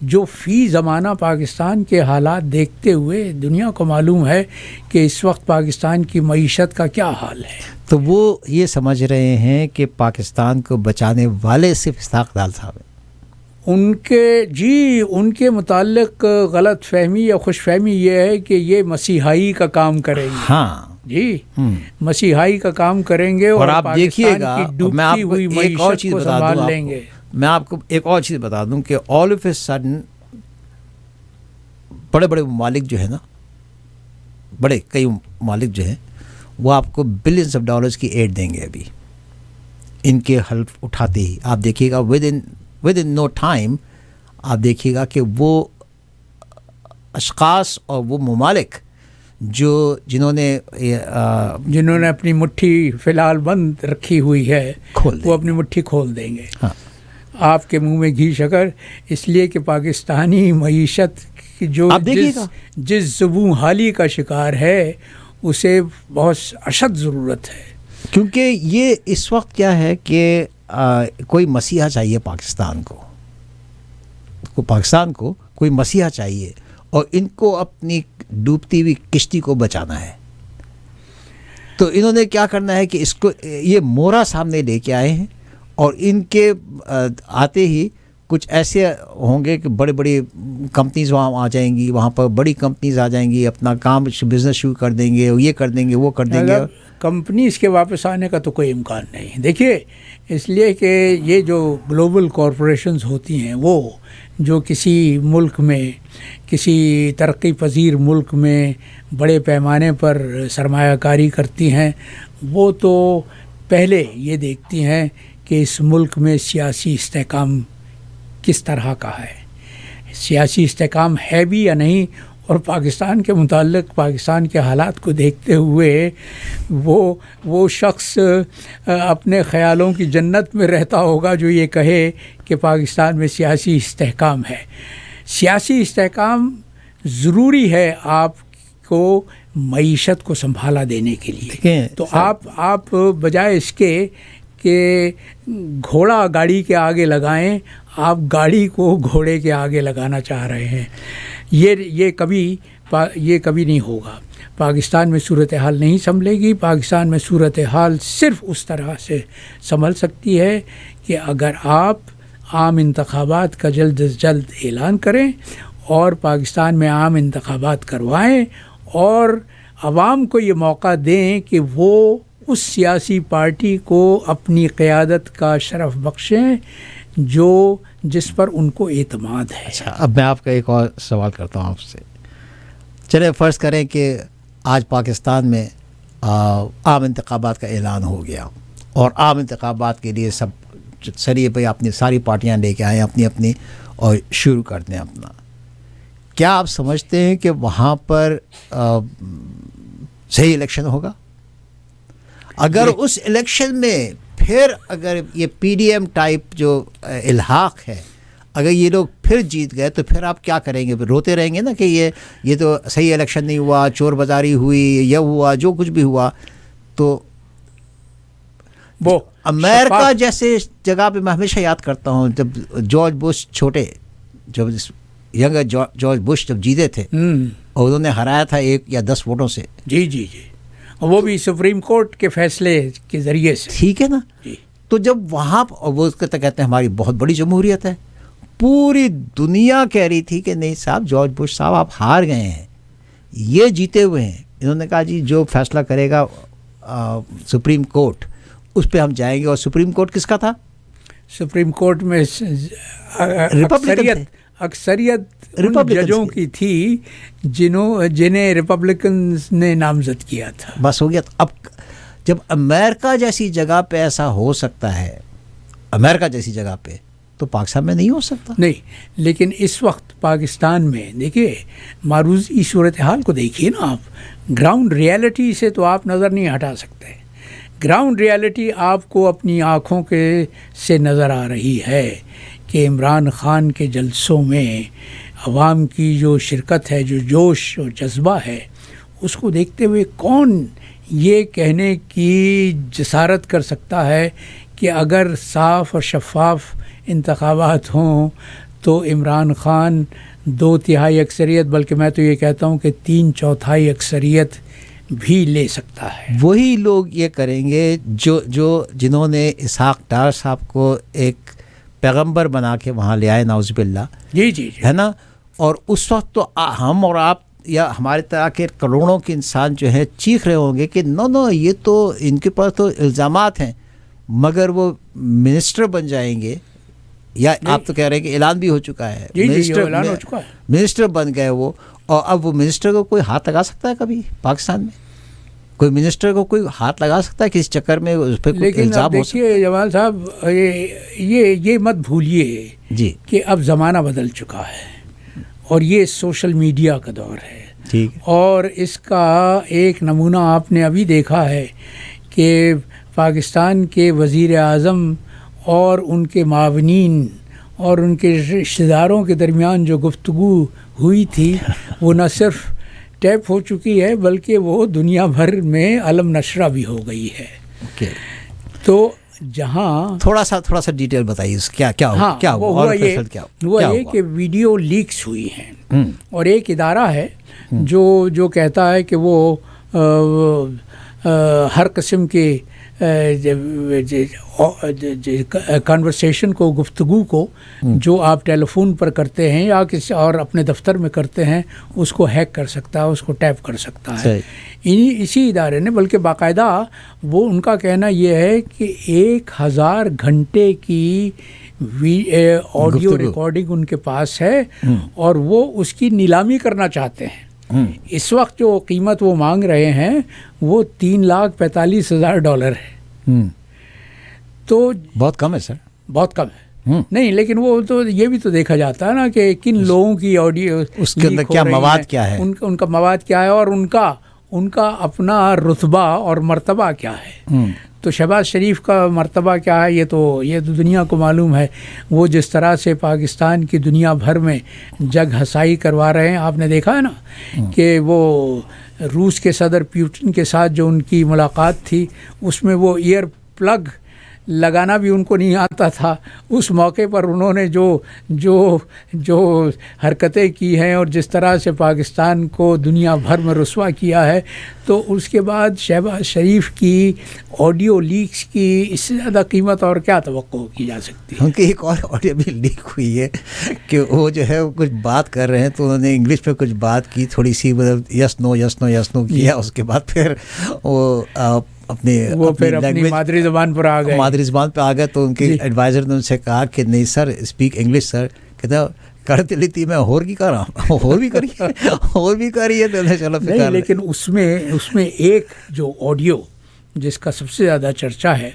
Speaker 2: جو فی زمانہ پاکستان کے حالات دیکھتے ہوئے دنیا کو معلوم ہے کہ اس وقت پاکستان کی معیشت کا کیا حال ہے،
Speaker 1: تو وہ یہ سمجھ رہے ہیں کہ پاکستان کو بچانے والے صرف اسحاق ڈار صاحب ہیں۔
Speaker 2: ان کے متعلق غلط فہمی یا خوش فہمی یہ ہے کہ یہ مسیحائی کا کام کریں گے،
Speaker 1: ہاں
Speaker 2: جی، مسیحائی کا کام کریں گے، اور
Speaker 1: آپ دیکھیے گا،
Speaker 2: میں آپ کو ایک اور چیز بتا دوں،
Speaker 1: میں آپ کو ایک اور چیز بتا دوں کہ آل آف اے سڈن بڑے بڑے ممالک جو ہے نا، کئی ممالک جو ہیں وہ آپ کو بلینس آف ڈالرز کی ایڈ دیں گے ابھی ان کے حلف اٹھاتے ہی۔ آپ دیکھیے گا ود ان نو ٹائم، آپ دیکھیے گا کہ وہ اشخاص اور وہ ممالک جنہوں نے
Speaker 2: اپنی مٹھی فی الحال بند رکھی ہوئی ہے، وہ اپنی مٹھی کھول دیں گے۔
Speaker 1: ہاں،
Speaker 2: آپ کے منہ میں گھی شکر، اس لیے کہ پاکستانی معیشت کی جو جس زبوں حالی کا شکار ہے اسے بہت اشد ضرورت ہے،
Speaker 1: کیونکہ یہ اس وقت کیا ہے کہ کوئی مسیحا چاہیے پاکستان کو کوئی مسیحا چاہیے، اور ان کو اپنی ڈوبتی ہوئی کشتی کو بچانا ہے۔ تو انہوں نے کیا کرنا ہے کہ اس کو یہ مورا سامنے لے کے آئے ہیں، اور ان کے آتے ہی کچھ ایسے ہوں گے کہ بڑی بڑی کمپنیز وہاں آ جائیں گی، وہاں پر بڑی کمپنیز آ جائیں گی، اپنا کام بزنس شروع کر دیں گے، یہ کر دیں گے، وہ کر دیں گے۔
Speaker 2: کمپنیز کے واپس آنے کا تو کوئی امکان نہیں، دیکھیے، اس لیے کہ یہ جو گلوبل کارپوریشنز ہوتی ہیں، وہ جو کسی ملک میں، کسی ترقی پذیر ملک میں بڑے پیمانے پر سرمایہ کاری کرتی ہیں، وہ تو پہلے یہ دیکھتی ہیں کہ اس ملک میں سیاسی استحکام کس طرح کا ہے، سیاسی استحکام ہے بھی یا نہیں، اور پاکستان کے متعلق پاکستان کے حالات کو دیکھتے ہوئے وہ شخص اپنے خیالوں کی جنت میں رہتا ہوگا جو یہ کہے کہ پاکستان میں سیاسی استحکام ہے۔ سیاسی استحکام ضروری ہے آپ کو معیشت کو سنبھالا دینے کے لیے، تو آپ بجائے اس کے کہ گھوڑا گاڑی کے آگے لگائیں، آپ گاڑی کو گھوڑے کے آگے لگانا چاہ رہے ہیں، یہ کبھی نہیں ہوگا۔ پاکستان میں صورتحال نہیں سنبھلے گی، پاکستان میں صورتحال صرف اس طرح سے سنبھل سکتی ہے کہ اگر آپ عام انتخابات کا جلد از جلد اعلان کریں، اور پاکستان میں عام انتخابات کروائیں، اور عوام کو یہ موقع دیں کہ وہ اس سیاسی پارٹی کو اپنی قیادت کا شرف بخشیں جس پر ان کو اعتماد ہے.
Speaker 1: اچھا، اب میں آپ کا ایک اور سوال کرتا ہوں آپ سے. چلے فرض کریں کہ آج پاکستان میں عام انتخابات کا اعلان ہو گیا اور عام انتخابات کے لیے سب سریے پہ اپنی ساری پارٹیاں لے کے آئیں اپنی اور شروع کر دیں اپنا. کیا آپ سمجھتے ہیں کہ وہاں پر صحیح الیکشن ہوگا؟ اگر اس الیکشن میں پھر اگر یہ پی ڈی ایم ٹائپ جو الحاق ہے اگر یہ لوگ پھر جیت گئے تو پھر آپ کیا کریں گے؟ روتے رہیں گے نا کہ یہ تو صحیح الیکشن نہیں ہوا، چور بازاری ہوئی، یہ ہوا، جو کچھ بھی ہوا. تو وہ امریکہ جیسے جگہ پہ میں ہمیشہ یاد کرتا ہوں جب جارج بش چھوٹے جب ینگ جارج بش جب جیتے تھے اور انہوں نے ہرایا تھا 1 یا 10 ووٹوں سے.
Speaker 2: جی جی جی، وہ بھی سپریم کورٹ کے فیصلے کے ذریعے سے.
Speaker 1: ٹھیک ہے نا. تو جب وہاں وہ کہتے ہیں ہماری بہت بڑی جمہوریت ہے، پوری دنیا کہہ رہی تھی کہ نہیں صاحب جارج بش صاحب آپ ہار گئے ہیں، یہ جیتے ہوئے ہیں. انہوں نے کہا جی جو فیصلہ کرے گا سپریم کورٹ اس پہ ہم جائیں گے. اور سپریم کورٹ کس کا تھا؟
Speaker 2: سپریم کورٹ میں اکثریت ججوں کی تھی جنہیں ریپبلکنز نے نامزد کیا تھا.
Speaker 1: بس ہو گیا. اب جب امریکہ جیسی جگہ پہ ایسا ہو سکتا ہے، امریکہ جیسی جگہ پہ، تو پاکستان میں نہیں ہو سکتا.
Speaker 2: نہیں، لیکن اس وقت پاکستان میں دیکھیے معروضی صورتحال کو دیکھیے نا آپ. گراؤنڈ ریالٹی سے تو آپ نظر نہیں ہٹا سکتے. گراؤنڈ ریالٹی آپ کو اپنی آنکھوں سے نظر آ رہی ہے کہ عمران خان کے جلسوں میں عوام کی جو شرکت ہے، جو جوش و جذبہ ہے، اس کو دیکھتے ہوئے کون یہ کہنے کی جسارت کر سکتا ہے کہ اگر صاف اور شفاف انتخابات ہوں تو عمران خان 2/3 اکثریت، بلکہ میں تو یہ کہتا ہوں کہ 3/4 اکثریت بھی لے سکتا ہے.
Speaker 1: وہی لوگ یہ کریں گے جنہوں نے اسحاق ڈار صاحب کو ایک پیغمبر بنا کے وہاں لے آئے، نعوذ باللہ.
Speaker 2: جی جی جی،
Speaker 1: ہے نا. اور اس وقت تو ہم اور آپ یا ہمارے طرح کے کروڑوں کے انسان جو ہے چیخ رہے ہوں گے کہ نو یہ تو ان کے پاس تو الزامات ہیں، مگر وہ منسٹر بن جائیں گے. یا آپ تو کہہ رہے ہیں کہ اعلان بھی ہو چکا ہے،
Speaker 2: اعلان ہو چکا ہے،
Speaker 1: منسٹر بن گئے وہ. اور اب وہ منسٹر کو کوئی ہاتھ لگا سکتا ہے کبھی پاکستان میں؟ کوئی منسٹر کو کوئی ہاتھ لگا سکتا ہے کہ اس چکر میں اس پہ کوئی الزام ہو سکتا ہے؟
Speaker 2: لیکن جمال صاحب یہ مت بھولیے
Speaker 1: جی
Speaker 2: کہ اب زمانہ بدل چکا ہے اور یہ سوشل میڈیا کا دور ہے.
Speaker 1: ٹھیک.
Speaker 2: اور اس کا ایک نمونہ آپ نے ابھی دیکھا ہے کہ پاکستان کے وزیر اعظم اور ان کے معاونین اور ان کے رشتہ داروں کے درمیان جو گفتگو ہوئی تھی وہ نہ صرف ٹیپ ہو چکی ہے بلکہ وہ دنیا بھر میں علم نشرہ بھی ہو گئی ہے. تو جہاں
Speaker 1: تھوڑا سا ڈیٹیل بتائیے کیا
Speaker 2: ہوا یہ کہ ویڈیو لیکس ہوئی ہیں اور ایک ادارہ ہے جو کہتا ہے کہ وہ ہر قسم کے کنورسیشن کو، گفتگو کو جو آپ ٹیلی فون پر کرتے ہیں یا کسی اور اپنے دفتر میں کرتے ہیں اس کو ہیک کر سکتا ہے، اس کو ٹیپ کر سکتا ہے. اسی ادارے نے، بلکہ باقاعدہ وہ ان کا کہنا یہ ہے کہ 1000 گھنٹے کی آڈیو ریکارڈنگ ان کے پاس ہے اور وہ اس کی نیلامی کرنا چاہتے ہیں. اس وقت جو قیمت وہ مانگ رہے ہیں وہ $3,45,000 ہے. تو
Speaker 1: بہت کم ہے سر،
Speaker 2: بہت کم ہے. نہیں، لیکن وہ تو یہ بھی تو دیکھا جاتا ہے نا کہ کن لوگوں کی آڈیو،
Speaker 1: اس کے اندر کیا مواد کیا ہے،
Speaker 2: ان کا مواد کیا ہے اور ان کا اپنا رتبہ اور مرتبہ کیا ہے. تو شہباز شریف کا مرتبہ کیا ہے یہ تو دنیا کو معلوم ہے. وہ جس طرح سے پاکستان کی دنیا بھر میں جگ ہسائی کروا رہے ہیں، آپ نے دیکھا ہے نا کہ وہ روس کے صدر پیوٹن کے ساتھ جو ان کی ملاقات تھی اس میں وہ ایئر پلگ لگانا بھی ان کو نہیں آتا تھا. اس موقع پر انہوں نے جو حرکتیں کی ہیں اور جس طرح سے پاکستان کو دنیا بھر میں رسوا کیا ہے، تو اس کے بعد شہباز شریف کی آڈیو لیکس کی اس سے زیادہ قیمت اور کیا توقع کی جا سکتی ہے.
Speaker 1: ان کی ایک اور آڈیو بھی لیک ہوئی ہے کہ وہ جو ہے کچھ بات کر رہے ہیں تو انہوں نے انگلش پہ کچھ بات کی، تھوڑی سی مطلب یس نو کیا. اس کے بعد پھر وہ اپنے
Speaker 2: وہ پھر اپنی مادری زبان پر آ گئے،
Speaker 1: مادری زبان پہ آ گئے. تو ان کے ایڈوائزر نے ان سے کہا کہ نہیں سر اسپیک انگلش سر. کہتا کرتے لیتی میں اور کی کر رہا ہوں، اور بھی کریے اور بھی کریے. تو چلو
Speaker 2: نہیں، لیکن اس میں ایک جو آڈیو جس کا سب سے زیادہ چرچا ہے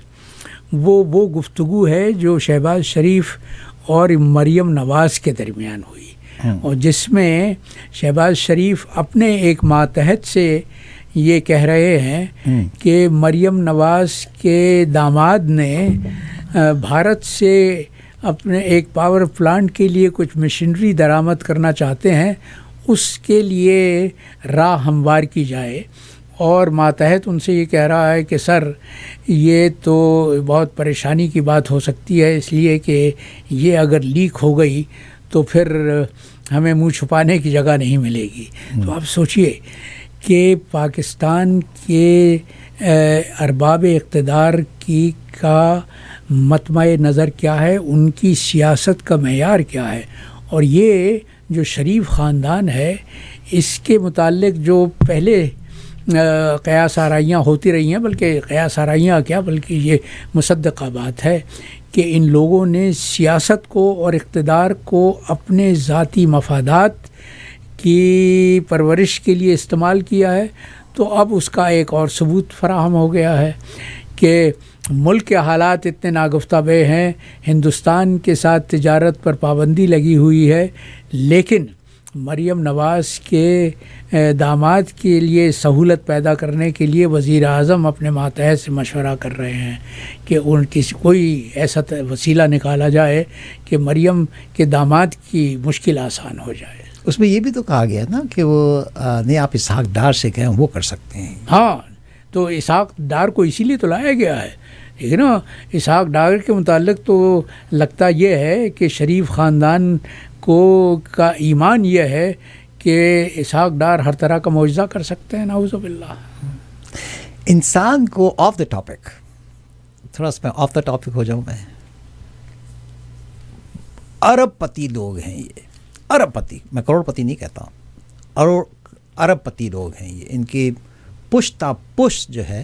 Speaker 2: وہ گفتگو ہے جو شہباز شریف اور مریم نواز کے درمیان ہوئی، اور جس میں شہباز شریف اپنے ایک ماتحت سے یہ کہہ رہے ہیں کہ مریم نواز کے داماد نے بھارت سے اپنے ایک پاور پلانٹ کے لیے کچھ مشینری درآمد کرنا چاہتے ہیں، اس کے لیے راہ ہموار کی جائے. اور ماتحت ان سے یہ کہہ رہا ہے کہ سر یہ تو بہت پریشانی کی بات ہو سکتی ہے، اس لیے کہ یہ اگر لیک ہو گئی تو پھر ہمیں منہ چھپانے کی جگہ نہیں ملے گی. تو آپ سوچئے کہ پاکستان کے ارباب اقتدار کا مطمع نظر کیا ہے، ان کی سیاست کا معیار کیا ہے. اور یہ جو شریف خاندان ہے اس کے متعلق جو پہلے قیاس آرائیاں ہوتی رہی ہیں، بلکہ قیاس آرائیاں کیا بلکہ یہ مصدقہ بات ہے کہ ان لوگوں نے سیاست کو اور اقتدار کو اپنے ذاتی مفادات کی پرورش کے لیے استعمال کیا ہے. تو اب اس کا ایک اور ثبوت فراہم ہو گیا ہے کہ ملک کے حالات اتنے ناگفتہ بے ہیں، ہندوستان کے ساتھ تجارت پر پابندی لگی ہوئی ہے، لیکن مریم نواز کے داماد کے لیے سہولت پیدا کرنے کے لیے وزیر اعظم اپنے ماتحت سے مشورہ کر رہے ہیں کہ ان کوئی ایسا وسیلہ نکالا جائے کہ مریم کے داماد کی مشکل آسان ہو جائے.
Speaker 1: اس میں یہ بھی تو کہا گیا نا کہ وہ نہیں آپ اسحاق ڈار سے کہیں وہ کر سکتے ہیں.
Speaker 2: ہاں، تو اسحاق ڈار کو اسی لیے تو لایا گیا ہے. ٹھیک ہے نا. اسحاق ڈار کے متعلق تو لگتا یہ ہے کہ شریف خاندان کا ایمان یہ ہے کہ اسحاق ڈار ہر طرح کا معجزہ کر سکتے ہیں. نعوذ باللہ.
Speaker 1: انسان کو آف دا ٹاپک، تھوڑا سا میں آف دا ٹاپک ہو جاؤں. میں ارب پتی لوگ ہیں یہ، ارب پتی، میں کروڑ پتی نہیں کہتا ہوں، ارب پتی لوگ ہیں یہ. ان کی پشتا پشت جو ہے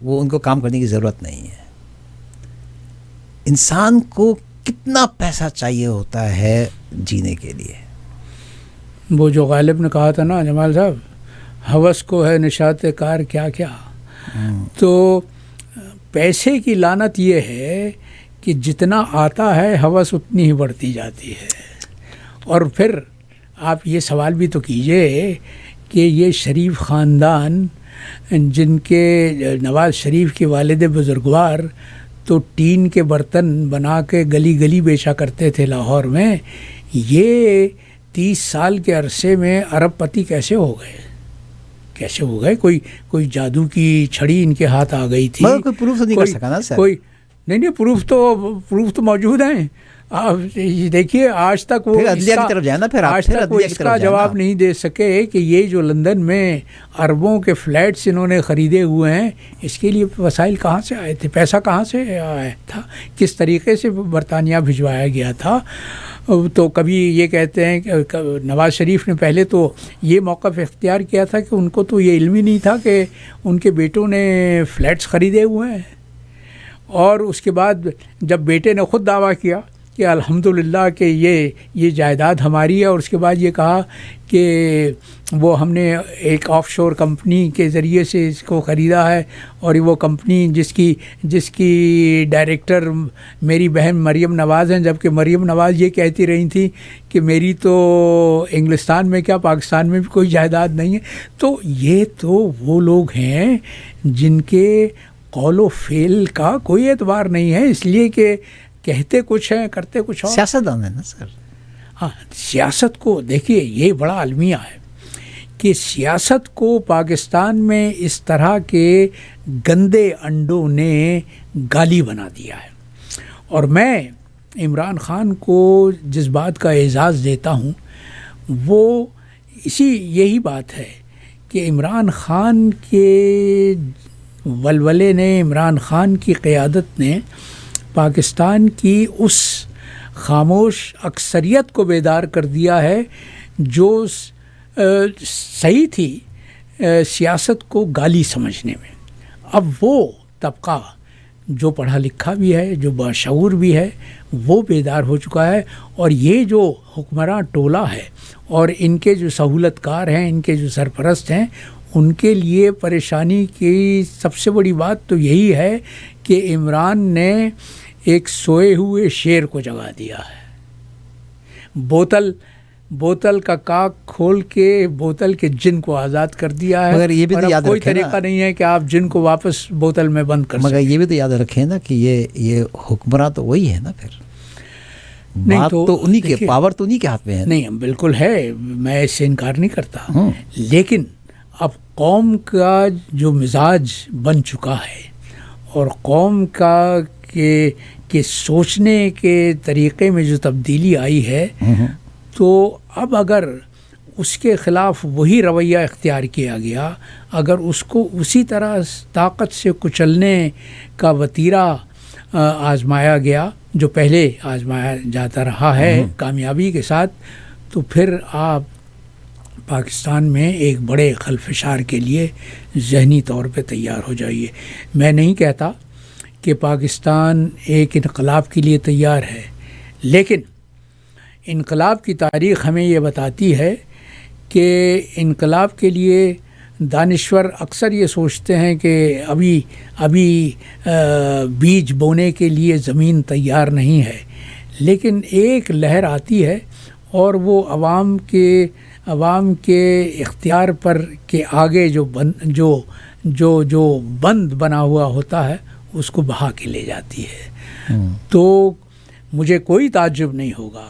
Speaker 1: وہ ان کو کام کرنے کی ضرورت نہیں ہے. انسان کو کتنا پیسہ چاہیے ہوتا ہے جینے کے لیے؟
Speaker 2: وہ جو غالب نے کہا تھا نا جمال صاحب، ہوس کو ہے نشاط کار کیا کیا. تو پیسے کی لعنت یہ ہے کہ جتنا آتا ہے ہوس اتنی ہی بڑھتی جاتی ہے. اور پھر آپ یہ سوال بھی تو کیجئے کہ یہ شریف خاندان جن کے نواز شریف کے والد بزرگوار تو ٹین کے برتن بنا کے گلی گلی بیچا کرتے تھے لاہور میں، یہ 30 سال کے عرصے میں ارب پتی کیسے ہو گئے؟ کیسے ہو گئے؟ کوئی جادو کی چھڑی ان کے ہاتھ آ گئی تھی؟
Speaker 1: کوئی پروف نہیں کر سکا نا سر.
Speaker 2: کوئی نہیں، پروف تو موجود ہیں. آپ دیکھیے آج تک وہ اس کا جواب نہیں دے سکے کہ یہ جو لندن میں اربوں کے فلیٹس انہوں نے خریدے ہوئے ہیں، اس کے لیے وسائل کہاں سے آئے تھے، پیسہ کہاں سے آیا تھا، کس طریقے سے برطانیہ بھجوایا گیا تھا. تو کبھی یہ کہتے ہیں کہ نواز شریف نے پہلے تو یہ موقف اختیار کیا تھا کہ ان کو تو یہ علم ہی نہیں تھا کہ ان کے بیٹوں نے فلیٹس خریدے ہوئے ہیں. اور اس کے بعد جب بیٹے نے خود دعویٰ کیا کہ الحمدللہ کہ یہ جائیداد ہماری ہے، اور اس کے بعد یہ کہا کہ وہ ہم نے ایک آف شور کمپنی کے ذریعے سے اس کو خریدا ہے، اور وہ کمپنی جس کی ڈائریکٹر میری بہن مریم نواز ہیں، جبکہ مریم نواز یہ کہتی رہی تھی کہ میری تو انگلستان میں کیا پاکستان میں بھی کوئی جائیداد نہیں ہے. تو یہ تو وہ لوگ ہیں جن کے قول و فعل کا کوئی اعتبار نہیں ہے، اس لیے کہ کہتے کچھ ہیں کرتے کچھ اور.
Speaker 1: سیاست دان ہے نا سر.
Speaker 2: ہاں، سیاست کو دیکھیے، یہ بڑا المیہ ہے کہ سیاست کو پاکستان میں اس طرح کے گندے انڈوں نے گالی بنا دیا ہے. اور میں عمران خان کو جس بات کا اعزاز دیتا ہوں وہ یہی بات ہے کہ عمران خان کے ولولے نے، عمران خان کی قیادت نے پاکستان کی اس خاموش اکثریت کو بیدار کر دیا ہے جو صحیح تھی سیاست کو گالی سمجھنے میں. اب وہ طبقہ جو پڑھا لکھا بھی ہے، جو باشعور بھی ہے، وہ بیدار ہو چکا ہے، اور یہ جو حکمراں ٹولہ ہے اور ان کے جو سہولت کار ہیں، ان کے جو سرپرست ہیں، ان کے لیے پریشانی کی سب سے بڑی بات تو یہی ہے کہ عمران نے ایک سوئے ہوئے شیر کو جگا دیا ہے. بوتل کا کاک کھول کے بوتل کے جن کو آزاد کر دیا ہے،
Speaker 1: مگر یہ بھی تو
Speaker 2: اور اب
Speaker 1: یاد
Speaker 2: کوئی
Speaker 1: رکھیں نا،
Speaker 2: طریقہ نہیں ہے کہ آپ جن کو واپس بوتل میں بند کر
Speaker 1: مگر
Speaker 2: سکیں.
Speaker 1: یہ بھی تو یاد رکھیں نا کہ یہ حکمراں تو وہی ہے نا، پھر
Speaker 2: نہیں
Speaker 1: بات تو انہی کے،
Speaker 2: دیکھیے،
Speaker 1: پاور تو انہی کے ہاتھ میں ہے.
Speaker 2: نہیں بالکل ہے، میں اس سے انکار نہیں کرتا،
Speaker 1: ہاں.
Speaker 2: لیکن اب قوم کا جو مزاج بن چکا ہے اور قوم کا کہ سوچنے کے طریقے میں جو تبدیلی آئی ہے، تو اب اگر اس کے خلاف وہی رویہ اختیار کیا گیا، اگر اس کو اسی طرح طاقت سے کچلنے کا وتیرہ آزمایا گیا جو پہلے آزمایا جاتا رہا ہے کامیابی کے ساتھ، تو پھر آپ پاکستان میں ایک بڑے خلفشار کے لیے ذہنی طور پہ تیار ہو جائیے. میں نہیں کہتا کہ پاکستان ایک انقلاب کے لیے تیار ہے، لیکن انقلاب کی تاریخ ہمیں یہ بتاتی ہے کہ انقلاب کے لیے دانشور اکثر یہ سوچتے ہیں کہ ابھی بیج بونے کے لیے زمین تیار نہیں ہے، لیکن ایک لہر آتی ہے اور وہ عوام کے اختیار پر کے آگے جو بند بنا ہوا ہوتا ہے اس کو بہا کے لے جاتی ہے. تو مجھے کوئی تعجب نہیں ہوگا،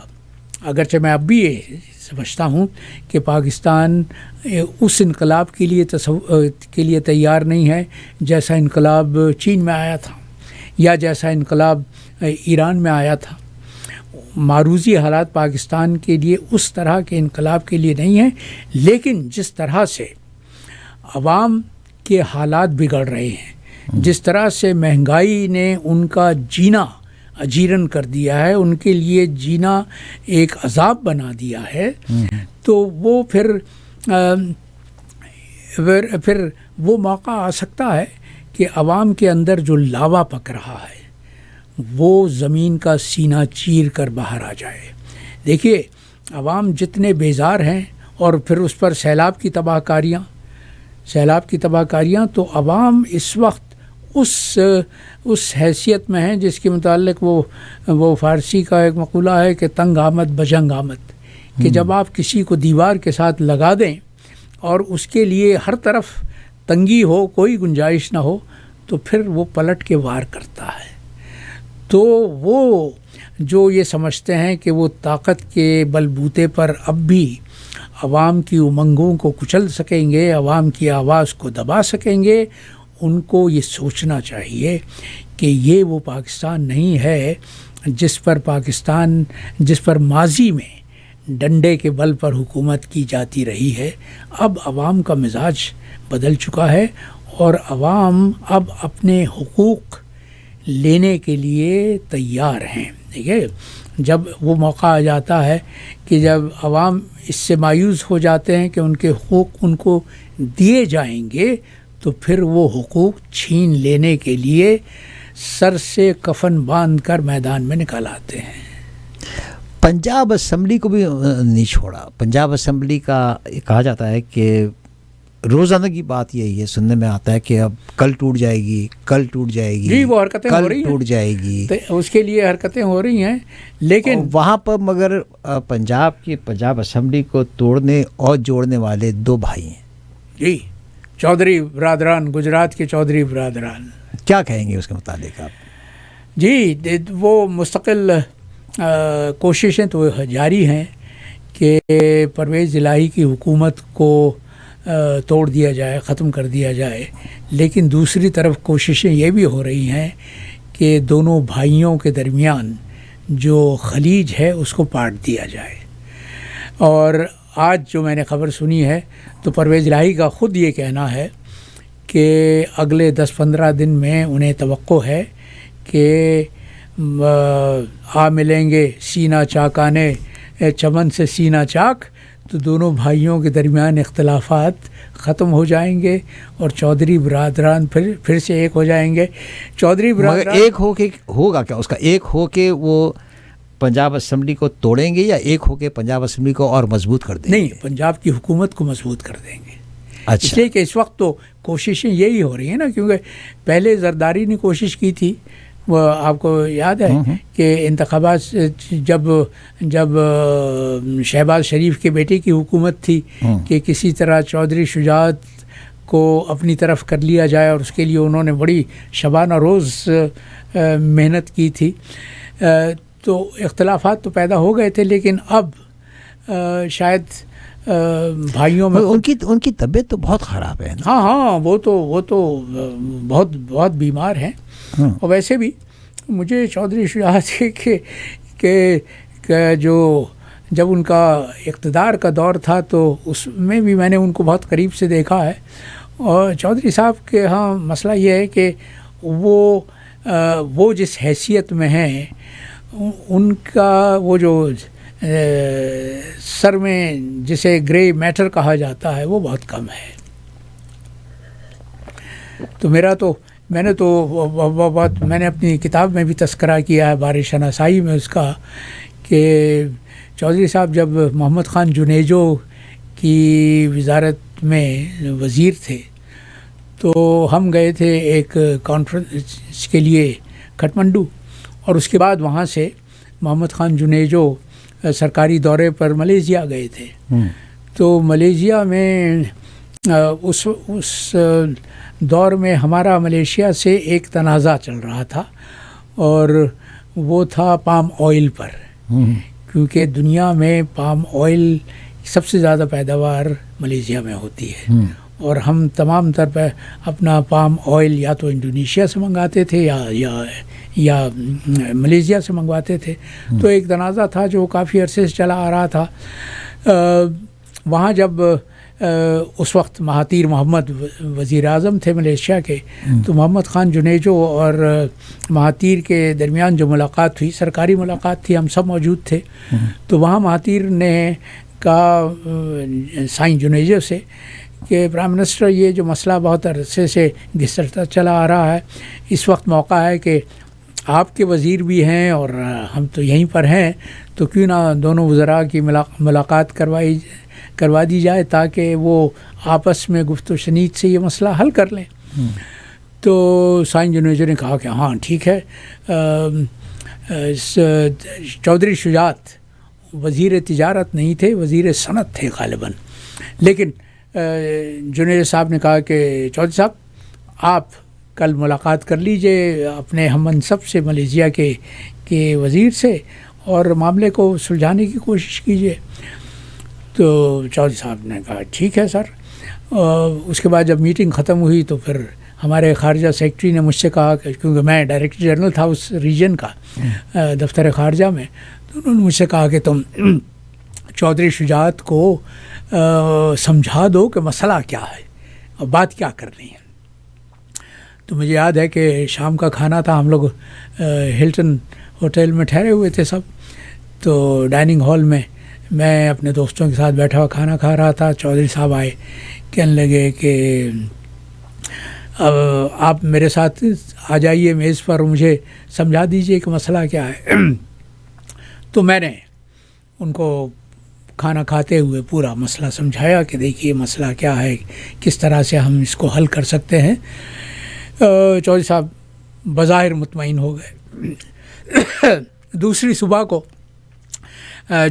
Speaker 2: اگرچہ میں اب بھی یہ سمجھتا ہوں کہ پاکستان اس انقلاب کے لیے تیار نہیں ہے جیسا انقلاب چین میں آیا تھا یا جیسا انقلاب ایران میں آیا تھا. معروضی حالات پاکستان کے لیے اس طرح کے انقلاب کے لیے نہیں ہیں، لیکن جس طرح سے عوام کے حالات بگڑ رہے ہیں، جس طرح سے مہنگائی نے ان کا جینا اجیرن کر دیا ہے، ان کے لیے جینا ایک عذاب بنا دیا ہے، تو وہ پھر وہ موقع آ سکتا ہے کہ عوام کے اندر جو لاوا پک رہا ہے وہ زمین کا سینہ چیر کر باہر آ جائے. دیکھیے، عوام جتنے بیزار ہیں، اور پھر اس پر سیلاب کی تباہ کاریاں، تو عوام اس وقت اس حیثیت میں ہیں جس کے متعلق وہ فارسی کا ایک مقولہ ہے کہ تنگ آمد بجنگ آمد، کہ جب آپ کسی کو دیوار کے ساتھ لگا دیں اور اس کے لیے ہر طرف تنگی ہو، کوئی گنجائش نہ ہو، تو پھر وہ پلٹ کے وار کرتا ہے. تو وہ جو یہ سمجھتے ہیں کہ وہ طاقت کے بل بوتے پر اب بھی عوام کی امنگوں کو کچل سکیں گے، عوام کی آواز کو دبا سکیں گے، ان کو یہ سوچنا چاہیے کہ یہ وہ پاکستان نہیں ہے جس پر ماضی میں ڈنڈے کے بل پر حکومت کی جاتی رہی ہے. اب عوام کا مزاج بدل چکا ہے اور عوام اب اپنے حقوق لینے کے لیے تیار ہیں. دیکھیے، جب وہ موقع آ جاتا ہے کہ جب عوام اس سے مایوس ہو جاتے ہیں کہ ان کے حقوق ان کو دیے جائیں گے، تو پھر وہ حقوق چھین لینے کے لیے سر سے کفن باندھ کر میدان میں نکال آتے ہیں.
Speaker 1: پنجاب اسمبلی کو بھی نہیں چھوڑا. پنجاب اسمبلی کا کہا جاتا ہے کہ روزانہ کی بات یہی ہے، سننے میں آتا ہے کہ اب کل ٹوٹ جائے گی، کل ٹوٹ جائے گی،
Speaker 2: جی وہ حرکتیں ہو رہی ہیں،
Speaker 1: ٹوٹ جائے گی،
Speaker 2: اس کے لیے حرکتیں ہو رہی ہیں. لیکن
Speaker 1: وہاں پر مگر پنجاب اسمبلی کو توڑنے اور جوڑنے والے دو بھائی ہیں.
Speaker 2: جی، چودھری برادران، گجرات کے چودھری برادران.
Speaker 1: کیا کہیں گے اس کے متعلق آپ؟
Speaker 2: جی، وہ مستقل کوششیں تو جاری ہیں کہ پرویز الہی کی حکومت کو توڑ دیا جائے، ختم کر دیا جائے، لیکن دوسری طرف کوششیں یہ بھی ہو رہی ہیں کہ دونوں بھائیوں کے درمیان جو خلیج ہے اس کو پاٹ دیا جائے. اور آج جو میں نے خبر سنی ہے تو پرویز الہی کا خود یہ کہنا ہے کہ اگلے 10-15 دن میں انہیں توقع ہے کہ آ ملیں گے سینہ چاکانے چمن سے سینہ چاک، تو دونوں بھائیوں کے درمیان اختلافات ختم ہو جائیں گے اور چودھری برادران پھر سے ایک ہو جائیں گے. چودھری برادران
Speaker 1: ایک ہو کے ہوگا کیا اس کا؟ ایک ہو کے وہ پنجاب اسمبلی کو توڑیں گے یا ایک ہو کے پنجاب اسمبلی کو اور مضبوط کر دیں گے؟
Speaker 2: نہیں، پنجاب کی حکومت کو مضبوط کر دیں گے.
Speaker 1: اچھا.
Speaker 2: اس لیے کہ اس وقت تو کوششیں یہی ہو رہی ہیں نا، کیونکہ پہلے زرداری نے کوشش کی تھی، وہ آپ کو یاد ہے کہ انتخابات جب شہباز شریف کے بیٹے کی حکومت تھی کہ کسی طرح چودھری شجاعت کو اپنی طرف کر لیا جائے، اور اس کے لیے انہوں نے بڑی شبانہ روز محنت کی تھی. تو اختلافات تو پیدا ہو گئے تھے، لیکن اب شاید بھائیوں میں
Speaker 1: ان کی طبیعت تو بہت خراب ہے.
Speaker 2: ہاں وہ تو بہت بیمار ہیں. اور ویسے بھی مجھے چودھری شجاعت کہ جو جب ان کا اقتدار کا دور تھا تو اس میں بھی میں نے ان کو بہت قریب سے دیکھا ہے. اور چودھری صاحب کے ہاں مسئلہ یہ ہے کہ وہ جس حیثیت میں ہیں، ان کا وہ جو سر میں جسے گرے میٹر کہا جاتا ہے وہ بہت کم ہے. تو میں نے اپنی کتاب میں بھی تذکرہ کیا ہے بارِ شناسائی میں اس کا، کہ چودھری صاحب جب محمد خان جنیجو کی وزارت میں وزیر تھے تو ہم گئے تھے ایک کانفرنس کے لیے کھٹمنڈو، اور اس کے بعد وہاں سے محمد خان جنیجو سرکاری دورے پر ملیشیا گئے تھے. تو ملیشیا میں اس دور میں ہمارا ملیشیا سے ایک تنازع چل رہا تھا، اور وہ تھا پام آئل پر، کیونکہ دنیا میں پام آئل سب سے زیادہ پیداوار ملیشیا میں ہوتی ہے، اور ہم تمام طر پہ اپنا پام آئل یا تو انڈونیشیا سے منگاتے تھے یا ملیشیا سے منگواتے تھے. تو ایک تنازع تھا جو کافی عرصے سے چلا آ رہا تھا. وہاں جب اس وقت مہاتیر محمد وزیر اعظم تھے ملیشیا کے، تو محمد خان جنیجو اور مہاتیر کے درمیان جو ملاقات ہوئی، سرکاری ملاقات تھی، ہم سب موجود تھے. تو وہاں مہاتیر نے کہا سائیں جنیجو سے کہ پرائم منسٹر، یہ جو مسئلہ بہت عرصے سے گھسٹتا چلا آ رہا ہے، اس وقت موقع ہے کہ آپ کے وزیر بھی ہیں اور ہم تو یہیں پر ہیں، تو کیوں نہ دونوں وزراء کی ملاقات کروا دی جائے تاکہ وہ آپس میں گفت و شنید سے یہ مسئلہ حل کر لیں. تو سائیں جنیجو نے کہا کہ ہاں ٹھیک ہے. چودھری شجاعت وزیر تجارت نہیں تھے، وزیر صنعت تھے غالباً، لیکن جنیجو صاحب نے کہا کہ چودھری صاحب آپ کل ملاقات کر لیجئے اپنے ہم منصب سے، ملیشیا کے وزیر سے، اور معاملے کو سلجھانے کی کوشش کیجئے. تو چودھری صاحب نے کہا ٹھیک ہے سر. اس کے بعد جب میٹنگ ختم ہوئی تو پھر ہمارے خارجہ سیکرٹری نے مجھ سے کہا کہ کیونکہ میں ڈائریکٹر جنرل تھا اس ریجن کا دفتر خارجہ میں، تو انہوں نے مجھ سے کہا کہ تم چودھری شجاعت کو سمجھا دو کہ مسئلہ کیا ہے اور بات کیا کرنی ہے. تو مجھے یاد ہے کہ شام کا کھانا تھا، ہم لوگ ہلٹن ہوٹل میں ٹھہرے ہوئے تھے سب. تو ڈائننگ ہال میں میں اپنے دوستوں کے ساتھ بیٹھا ہوا کھانا کھا رہا تھا. چودھری صاحب آئے، کہنے لگے کہ آپ میرے ساتھ آ جائیے میز پر، مجھے سمجھا دیجئے کہ مسئلہ کیا ہے. تو میں نے ان کو کھانا کھاتے ہوئے پورا مسئلہ سمجھایا کہ دیکھیے مسئلہ کیا ہے، کس طرح سے ہم اس کو حل کر سکتے ہیں. چودھری صاحب بظاہر مطمئن ہو گئے. دوسری صبح کو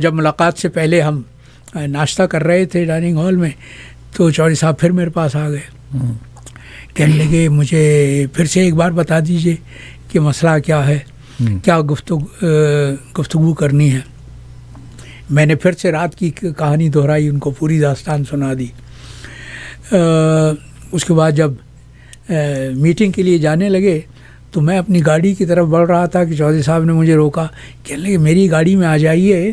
Speaker 2: جب ملاقات سے پہلے ہم ناشتہ کر رہے تھے ڈائننگ ہال میں، تو چودھری صاحب پھر میرے پاس آ گئے، کہنے لگے مجھے پھر سے ایک بار بتا دیجئے کہ مسئلہ کیا ہے، کیا گفتگو کرنی ہے. میں نے پھر سے رات کی کہانی دہرائی، ان کو پوری داستان سنا دی. اس کے بعد جب میٹنگ کے لیے جانے لگے تو میں اپنی گاڑی کی طرف بڑھ رہا تھا کہ چودھری صاحب نے مجھے روکا، کہنے لگے میری گاڑی میں آ جائیے،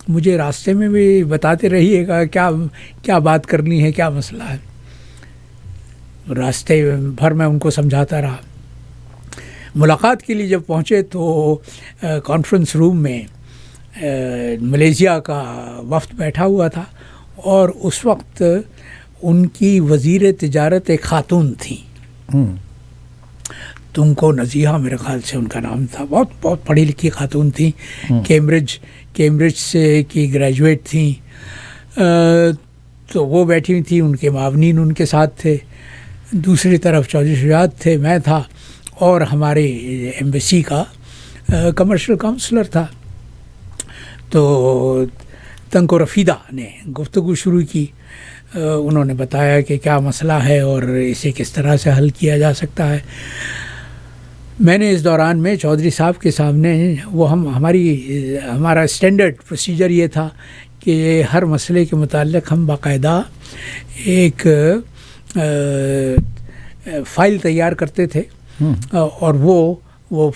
Speaker 2: مجھے راستے میں بھی بتاتے رہیے گا کیا بات کرنی ہے، کیا مسئلہ ہے. راستے بھر میں ان کو سمجھاتا رہا. ملاقات کے لیے جب پہنچے تو کانفرنس روم میں ملیشیا کا وفد بیٹھا ہوا تھا، اور اس وقت ان کی وزیر تجارت ایک خاتون تھیں، تم کو نزیحہ میرے خیال سے ان کا نام تھا، بہت بہت پڑھی لکھی خاتون تھیں، کیمبرج سے کی گریجویٹ تھیں. تو وہ بیٹھی ہوئی تھیں، ان کے معاونین ان کے ساتھ تھے، دوسری طرف چودھری شجاعت تھے، میں تھا، اور ہمارے ایمبیسی کا کمرشل کاؤنسلر تھا. تو تنکو رفیدہ نے گفتگو شروع کی. انہوں نے بتایا کہ کیا مسئلہ ہے اور اسے کس طرح سے حل کیا جا سکتا ہے. میں نے اس دوران میں چودھری صاحب کے سامنے ہمارا اسٹینڈرڈ پروسیجر یہ تھا کہ ہر مسئلے کے متعلق ہم باقاعدہ ایک فائل تیار کرتے تھے، اور وہ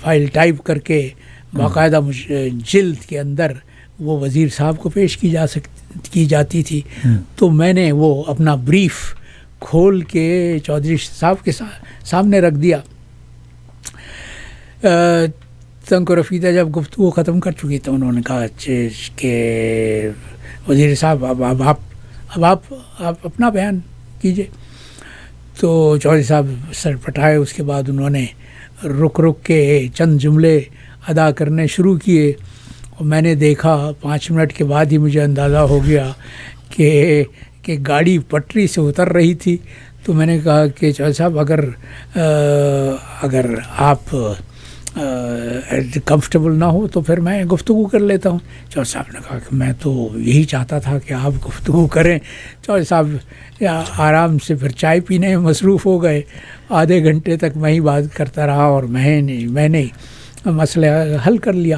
Speaker 2: فائل ٹائپ کر کے باقاعدہ جلد کے اندر وہ وزیر صاحب کو پیش کی جاتی تھی. تو میں نے وہ اپنا بریف کھول کے چودھری صاحب کے سامنے رکھ دیا. تنکو رفیدہ جب گفتگو ختم کر چکی تو انہوں نے کہا کہ وزیر صاحب اب آپ اپنا بیان کیجئے. تو چودھری صاحب سر پٹائے. اس کے بعد انہوں نے رک کے چند جملے ادا کرنے شروع کیے، اور میں نے دیکھا 5 منٹ کے بعد ہی مجھے اندازہ ہو گیا کہ گاڑی پٹری سے اتر رہی تھی. تو میں نے کہا کہ چودھری صاحب اگر آپ کمفرٹیبل نہ ہو تو پھر میں گفتگو کر لیتا ہوں. چودھری صاحب نے کہا کہ میں تو یہی چاہتا تھا کہ آپ گفتگو کریں. چودھری صاحب آرام سے پھر چائے پینے میں مصروف ہو گئے. آدھے گھنٹے تک میں ہی بات کرتا رہا اور میں نے مسئلہ حل کر لیا.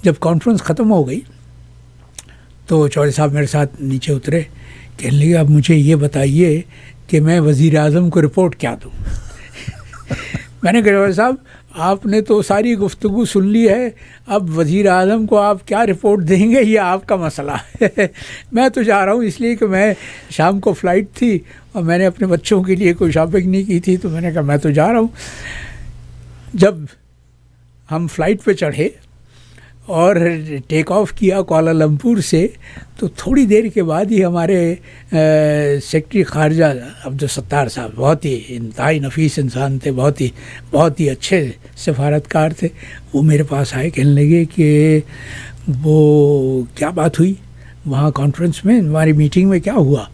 Speaker 2: جب کانفرنس ختم ہو گئی تو چودھری صاحب میرے ساتھ نیچے اترے. کہنے لگے اب مجھے یہ بتائیے کہ میں وزیر اعظم کو رپورٹ کیا دوں. میں نے کہا چودھری صاحب آپ نے تو ساری گفتگو سن لی ہے، اب وزیر اعظم کو آپ کیا رپورٹ دیں گے یہ آپ کا مسئلہ ہے. میں تو جا رہا ہوں اس لیے کہ میں شام کو فلائٹ تھی اور میں نے اپنے بچوں کے لیے کوئی شاپنگ نہیں کی تھی. تو میں نے کہا میں تو جا رہا ہوں. جب ہم فلائٹ پہ چڑھے اور ٹیک آف کیا کوالالمپور سے، تو تھوڑی دیر کے بعد ہی ہمارے سیکرٹری خارجہ عبدالستار صاحب، بہت ہی انتہائی نفیس انسان تھے، بہت ہی اچھے سفارتکار تھے، وہ میرے پاس آئے. کہنے لگے کہ وہ کیا بات ہوئی وہاں کانفرنس میں، ہماری میٹنگ میں کیا ہوا.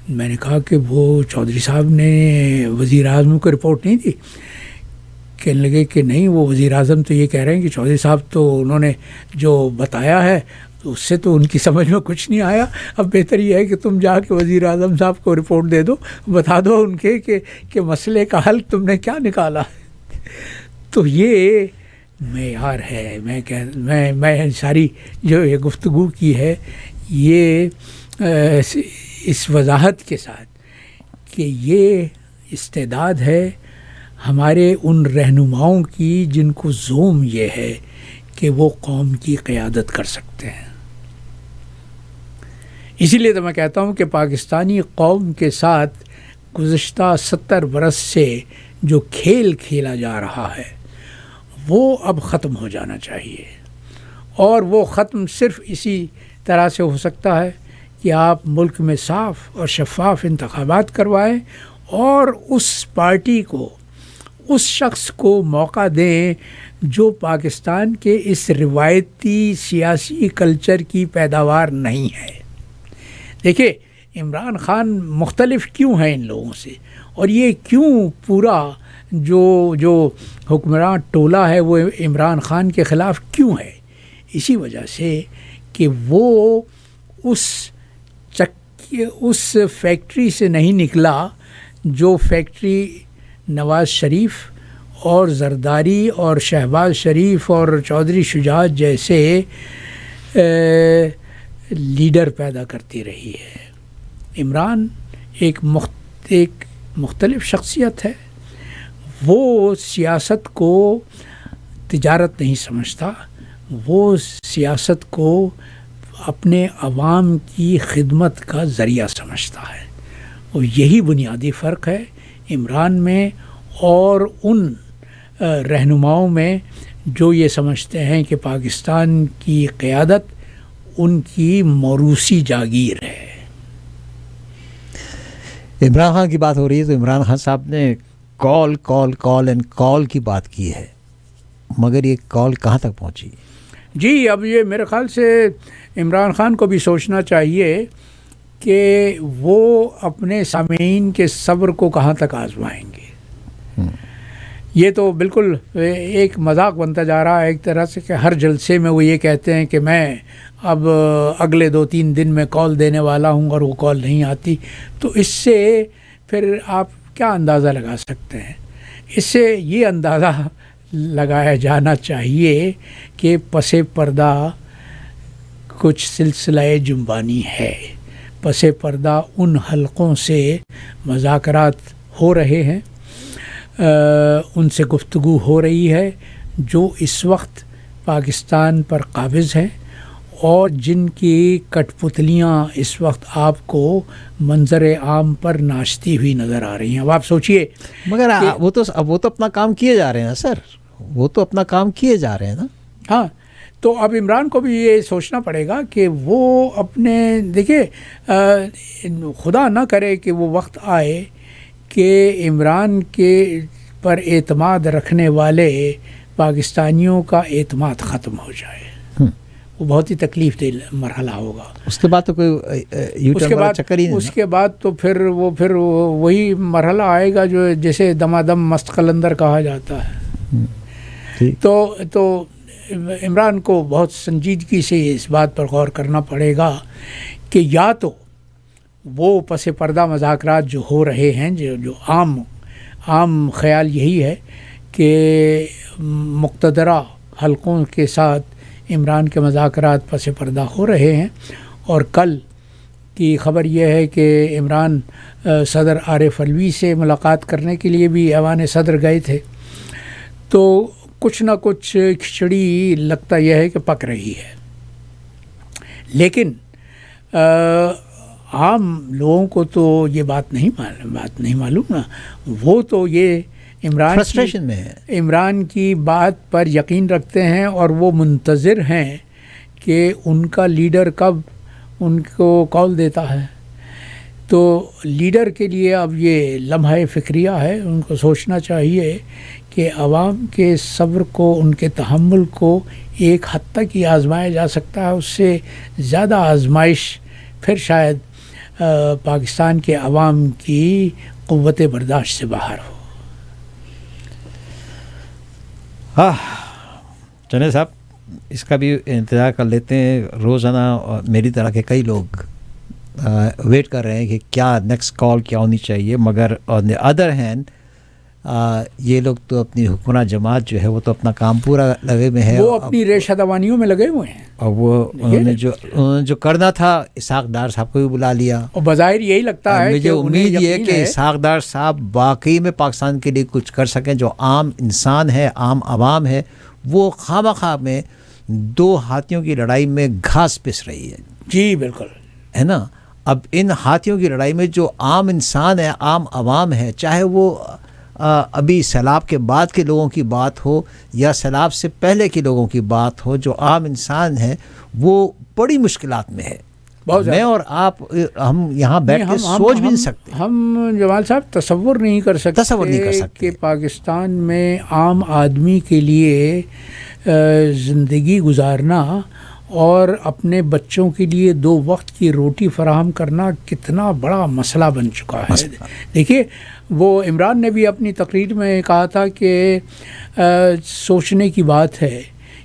Speaker 2: میں نے کہا کہ وہ چودھری صاحب نے وزیر اعظم کو رپورٹ نہیں دی. کہنے لگے کہ نہیں، وہ وزیر اعظم تو یہ کہہ رہے ہیں کہ چودھری صاحب تو انہوں نے جو بتایا ہے تو اس سے تو ان کی سمجھ میں کچھ نہیں آیا. اب بہتر یہ ہے کہ تم جا کے وزیر اعظم صاحب کو رپورٹ دے دو، بتا دو ان کے کہ مسئلے کا حل تم نے کیا نکالا. تو یہ معیار ہے. میں ساری جو یہ گفتگو کی ہے یہ اس وضاحت کے ساتھ کہ یہ استعداد ہے ہمارے ان رہنماؤں کی جن کو زوم یہ ہے کہ وہ قوم کی قیادت کر سکتے ہیں. اسی لیے تو میں کہتا ہوں کہ پاکستانی قوم کے ساتھ گزشتہ 70 برس سے جو کھیل کھیلا جا رہا ہے وہ اب ختم ہو جانا چاہیے. اور وہ ختم صرف اسی طرح سے ہو سکتا ہے کہ آپ ملک میں صاف اور شفاف انتخابات کروائیں اور اس پارٹی کو، اس شخص کو موقع دیں جو پاکستان کے اس روایتی سیاسی کلچر کی پیداوار نہیں ہے. دیکھیں عمران خان مختلف کیوں ہیں ان لوگوں سے، اور یہ کیوں پورا جو حکمران ٹولہ ہے وہ عمران خان کے خلاف کیوں ہے. اسی وجہ سے کہ وہ اس فیکٹری سے نہیں نکلا جو فیکٹری نواز شریف اور زرداری اور شہباز شریف اور چودھری شجاعت جیسے لیڈر پیدا کرتی رہی ہے. عمران ایک مختلف شخصیت ہے. وہ سیاست کو تجارت نہیں سمجھتا، وہ سیاست کو اپنے عوام کی خدمت کا ذریعہ سمجھتا ہے. اور یہی بنیادی فرق ہے عمران میں اور ان رہنماؤں میں جو یہ سمجھتے ہیں کہ پاکستان کی قیادت ان کی موروثی جاگیر ہے۔
Speaker 1: عمران خان کی بات ہو رہی ہے تو عمران خان صاحب نے کال کی بات کی ہے، مگر یہ کال کہاں تک پہنچی؟
Speaker 2: جی اب یہ میرے خیال سے عمران خان کو بھی سوچنا چاہیے کہ وہ اپنے سامعین کے صبر کو کہاں تک آزمائیں گے۔ یہ تو بالکل ایک مذاق بنتا جا رہا ہے ایک طرح سے کہ ہر جلسے میں وہ یہ کہتے ہیں کہ میں اب اگلے 2-3 دن میں کال دینے والا ہوں اور وہ کال نہیں آتی۔ تو اس سے پھر آپ کیا اندازہ لگا سکتے ہیں؟ اس سے یہ اندازہ لگایا جانا چاہیے کہ پس پردہ کچھ سلسلہ جنبانی ہے، پس پردہ ان حلقوں سے مذاکرات ہو رہے ہیں، ان سے گفتگو ہو رہی ہے جو اس وقت پاکستان پر قابض ہیں اور جن کی کٹ پتلیاں اس وقت آپ کو منظر عام پر ناچتی ہوئی نظر آ رہی ہیں۔ اب آپ سوچئے
Speaker 1: مگر وہ تو اپنا کام کیے جا رہے ہیں سر، وہ تو اپنا کام کیے جا رہے ہیں نا۔
Speaker 2: ہاں، تو اب عمران کو بھی یہ سوچنا پڑے گا کہ وہ اپنے دیکھیے خدا نہ کرے کہ وہ وقت آئے کہ عمران کے پر اعتماد رکھنے والے پاکستانیوں کا اعتماد ختم ہو جائے، وہ بہت ہی تکلیف دہ مرحلہ ہوگا۔
Speaker 1: اس کے بعد تو کوئی یوٹرن والا چکر ہی نہیں۔
Speaker 2: اس کے بعد تو پھر وہی مرحلہ آئے گا جو جسے دمادم مست قلندر کہا جاتا ہے۔ تو عمران کو بہت سنجیدگی سے اس بات پر غور کرنا پڑے گا کہ یا تو وہ پس پردہ مذاکرات جو ہو رہے ہیں، جو عام خیال یہی ہے کہ مقتدرہ حلقوں کے ساتھ عمران کے مذاکرات پس پردہ ہو رہے ہیں، اور کل کی خبر یہ ہے کہ عمران صدر عارف علوی سے ملاقات کرنے کے لیے بھی ایوان صدر گئے تھے، تو کچھ نہ کچھ کھچڑی لگتا یہ ہے کہ پک رہی ہے۔ لیکن عام لوگوں کو تو یہ بات نہیں معلوم نا، وہ تو یہ
Speaker 1: فرسٹریشن میں ہے،
Speaker 2: عمران کی بات پر یقین رکھتے ہیں اور وہ منتظر ہیں کہ ان کا لیڈر کب ان کو کال دیتا ہے۔ تو لیڈر کے لیے اب یہ لمحہ فکریہ ہے، ان کو سوچنا چاہیے کہ عوام کے صبر کو، ان کے تحمل کو ایک حد تک ہی آزمایا جا سکتا ہے، اس سے زیادہ آزمائش پھر شاید پاکستان کے عوام کی قوت برداشت سے باہر ہو۔
Speaker 1: ہاں چلیں صاحب، اس کا بھی انتظار کر لیتے ہیں۔ روزانہ میری طرح کے کئی لوگ ویٹ کر رہے ہیں کہ کیا نیکسٹ کال کیا ہونی چاہیے، مگر آن دی ادر ہینڈ یہ لوگ تو اپنی حکمراں جماعت جو ہے وہ تو اپنا کام پورا لگے ہوئے ہیں،
Speaker 2: وہ اپنی ریشہ دوانیوں میں لگے ہوئے ہیں،
Speaker 1: اور وہ انہوں نے جو کرنا تھا اسحاق ڈار صاحب کو بھی بلا لیا، اور
Speaker 2: بظاہر یہی لگتا ہے
Speaker 1: مجھے امید یہ ہے کہ اسحاق ڈار صاحب واقعی میں پاکستان کے لیے کچھ کر سکیں۔ جو عام انسان ہے، عام عوام ہے، وہ خواہ میں 2 ہاتھیوں کی لڑائی میں گھاس پس رہی ہے۔
Speaker 2: جی بالکل
Speaker 1: ہے نا۔ اب ان ہاتھیوں کی لڑائی میں جو عام انسان ہے، عام عوام ہے، چاہے وہ ابھی سیلاب کے بعد کے لوگوں کی بات ہو یا سیلاب سے پہلے کے لوگوں کی بات ہو، جو عام انسان ہے وہ بڑی مشکلات میں ہے۔ میں اور آپ ہم یہاں بیٹھ کے سوچ بھی نہیں سکتے،
Speaker 2: ہم جمال صاحب تصور نہیں کر سکتے کہ پاکستان میں عام آدمی کے لیے زندگی گزارنا اور اپنے بچوں کے لیے 2 وقت کی روٹی فراہم کرنا کتنا بڑا مسئلہ بن چکا ہے۔ دیکھیے وہ عمران نے بھی اپنی تقریر میں کہا تھا کہ سوچنے کی بات ہے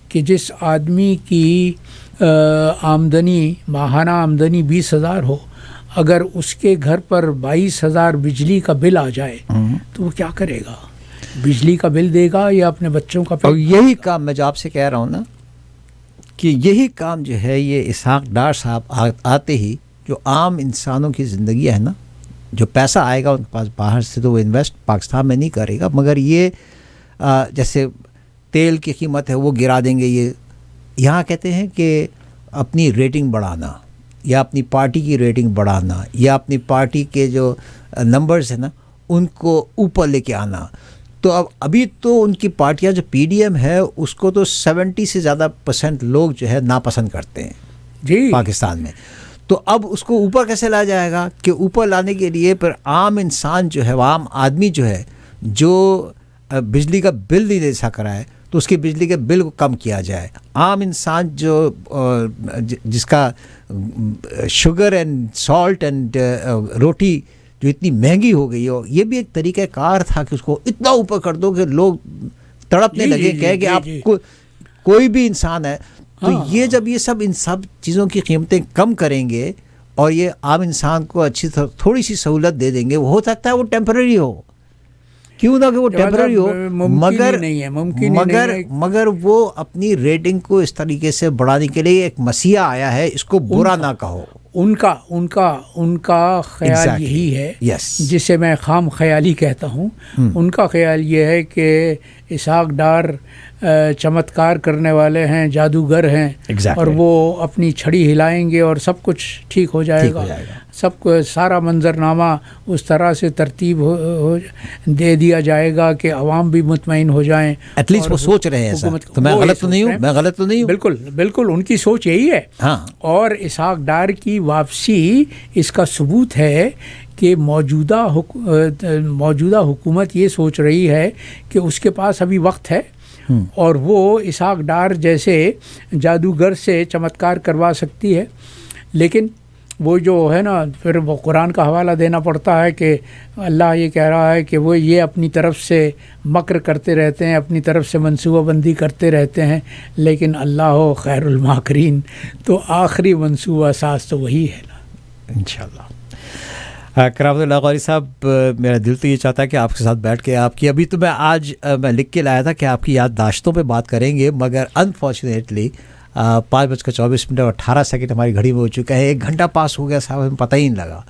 Speaker 2: کہ جس آدمی کی آمدنی ماہانہ آمدنی 20,000 ہو، اگر اس کے گھر پر 22,000 بجلی کا بل آ جائے تو وہ کیا کرے گا؟ بجلی کا بل دے گا یا اپنے بچوں کا؟
Speaker 1: اور یہی کام میں جو آپ سے کہہ رہا ہوں نا کہ یہی کام جو ہے یہ اسحاق ڈار صاحب آتے ہی جو عام انسانوں کی زندگی ہے نا، جو پیسہ آئے گا ان کے پاس باہر سے تو وہ انویسٹ پاکستان میں نہیں کرے گا، مگر یہ جیسے تیل کی قیمت ہے وہ گرا دیں گے۔ یہ یہاں کہتے ہیں کہ اپنی ریٹنگ بڑھانا یا اپنی پارٹی کی ریٹنگ بڑھانا یا اپنی پارٹی کے جو نمبرز ہیں نا ان کو اوپر لے کے آنا۔ تو ابھی تو ان کی پارٹیاں جو پی ڈی ایم ہے اس کو تو 70 سے زیادہ % لوگ جو ہے ناپسند کرتے ہیں۔
Speaker 2: جی
Speaker 1: پاکستان میں. تو اب اس کو اوپر کیسے لایا جائے گا کہ اوپر لانے کے لیے پھر عام انسان جو ہے، عام آدمی جو ہے، جو بجلی کا بل نہیں دے سک رہا ہے، تو اس کے بجلی کے بل کو کم کیا جائے. عام انسان جو جس کا شوگر اینڈ سالٹ اینڈ روٹی جو اتنی مہنگی ہو گئی ہو، یہ بھی ایک طریقہ کار تھا کہ اس کو اتنا اوپر کر دو کہ لوگ تڑپنے لگے، کہے کہ آپ کوئی بھی انسان ہے. تو یہ جب یہ سب ان سب چیزوں کی قیمتیں کم کریں گے اور یہ عام انسان کو اچھی تھوڑی سی سہولت دے دیں گے، وہ ہو سکتا ہے وہ ٹیمپرری ہو، کیوں نہ کہ وہ ٹیمپرری ہو، مگر وہ اپنی ریٹنگ کو اس طریقے سے بڑھانے کے لیے ایک مسیح آیا ہے، اس کو برا نہ کہو.
Speaker 2: ان کا خیال یہی ہے، جسے میں خام خیالی کہتا ہوں. ان کا خیال یہ ہے کہ اسحاق ڈار چمتکار کرنے والے ہیں، جادوگر ہیں، اور وہ اپنی چھڑی ہلائیں گے اور سب کچھ ٹھیک ہو جائے گا. سب کو سارا منظرنامہ اس طرح سے ترتیب دے دیا جائے گا کہ عوام بھی مطمئن ہو جائیں.
Speaker 1: ایٹ لیسٹ وہ سوچ رہے ہیں. تو میں غلط تو نہیں ہوں؟
Speaker 2: بالکل ان کی سوچ یہی ہے. اور اسحاق ڈار کی واپسی اس کا ثبوت ہے کہ موجودہ حکومت یہ سوچ رہی ہے کہ اس کے پاس ابھی وقت ہے اور وہ اسحاق ڈار جیسے جادوگر سے چمتکار کروا سکتی ہے. لیکن وہ جو ہے نا، پھر وہ قرآن کا حوالہ دینا پڑتا ہے کہ اللہ یہ کہہ رہا ہے کہ وہ یہ اپنی طرف سے مکر کرتے رہتے ہیں، اپنی طرف سے منصوبہ بندی کرتے رہتے ہیں، لیکن اللہ خیر الماکرین، تو آخری منصوبہ ساز تو وہی ہے نا.
Speaker 1: انشاءاللہ. کرامت اللہ غوری صاحب، میرا دل تو یہ چاہتا ہے کہ آپ کے ساتھ بیٹھ کے آپ کی، ابھی تو میں لکھ کے لایا تھا کہ آپ کی یادداشتوں پہ بات کریں گے، مگر انفارچونیٹلی 5:24 اور 18 ہماری گھڑی میں ہو چکا ہے. 1 گھنٹہ پاس ہو گیا صاحب، ہمیں پتہ ہی نہیں لگا.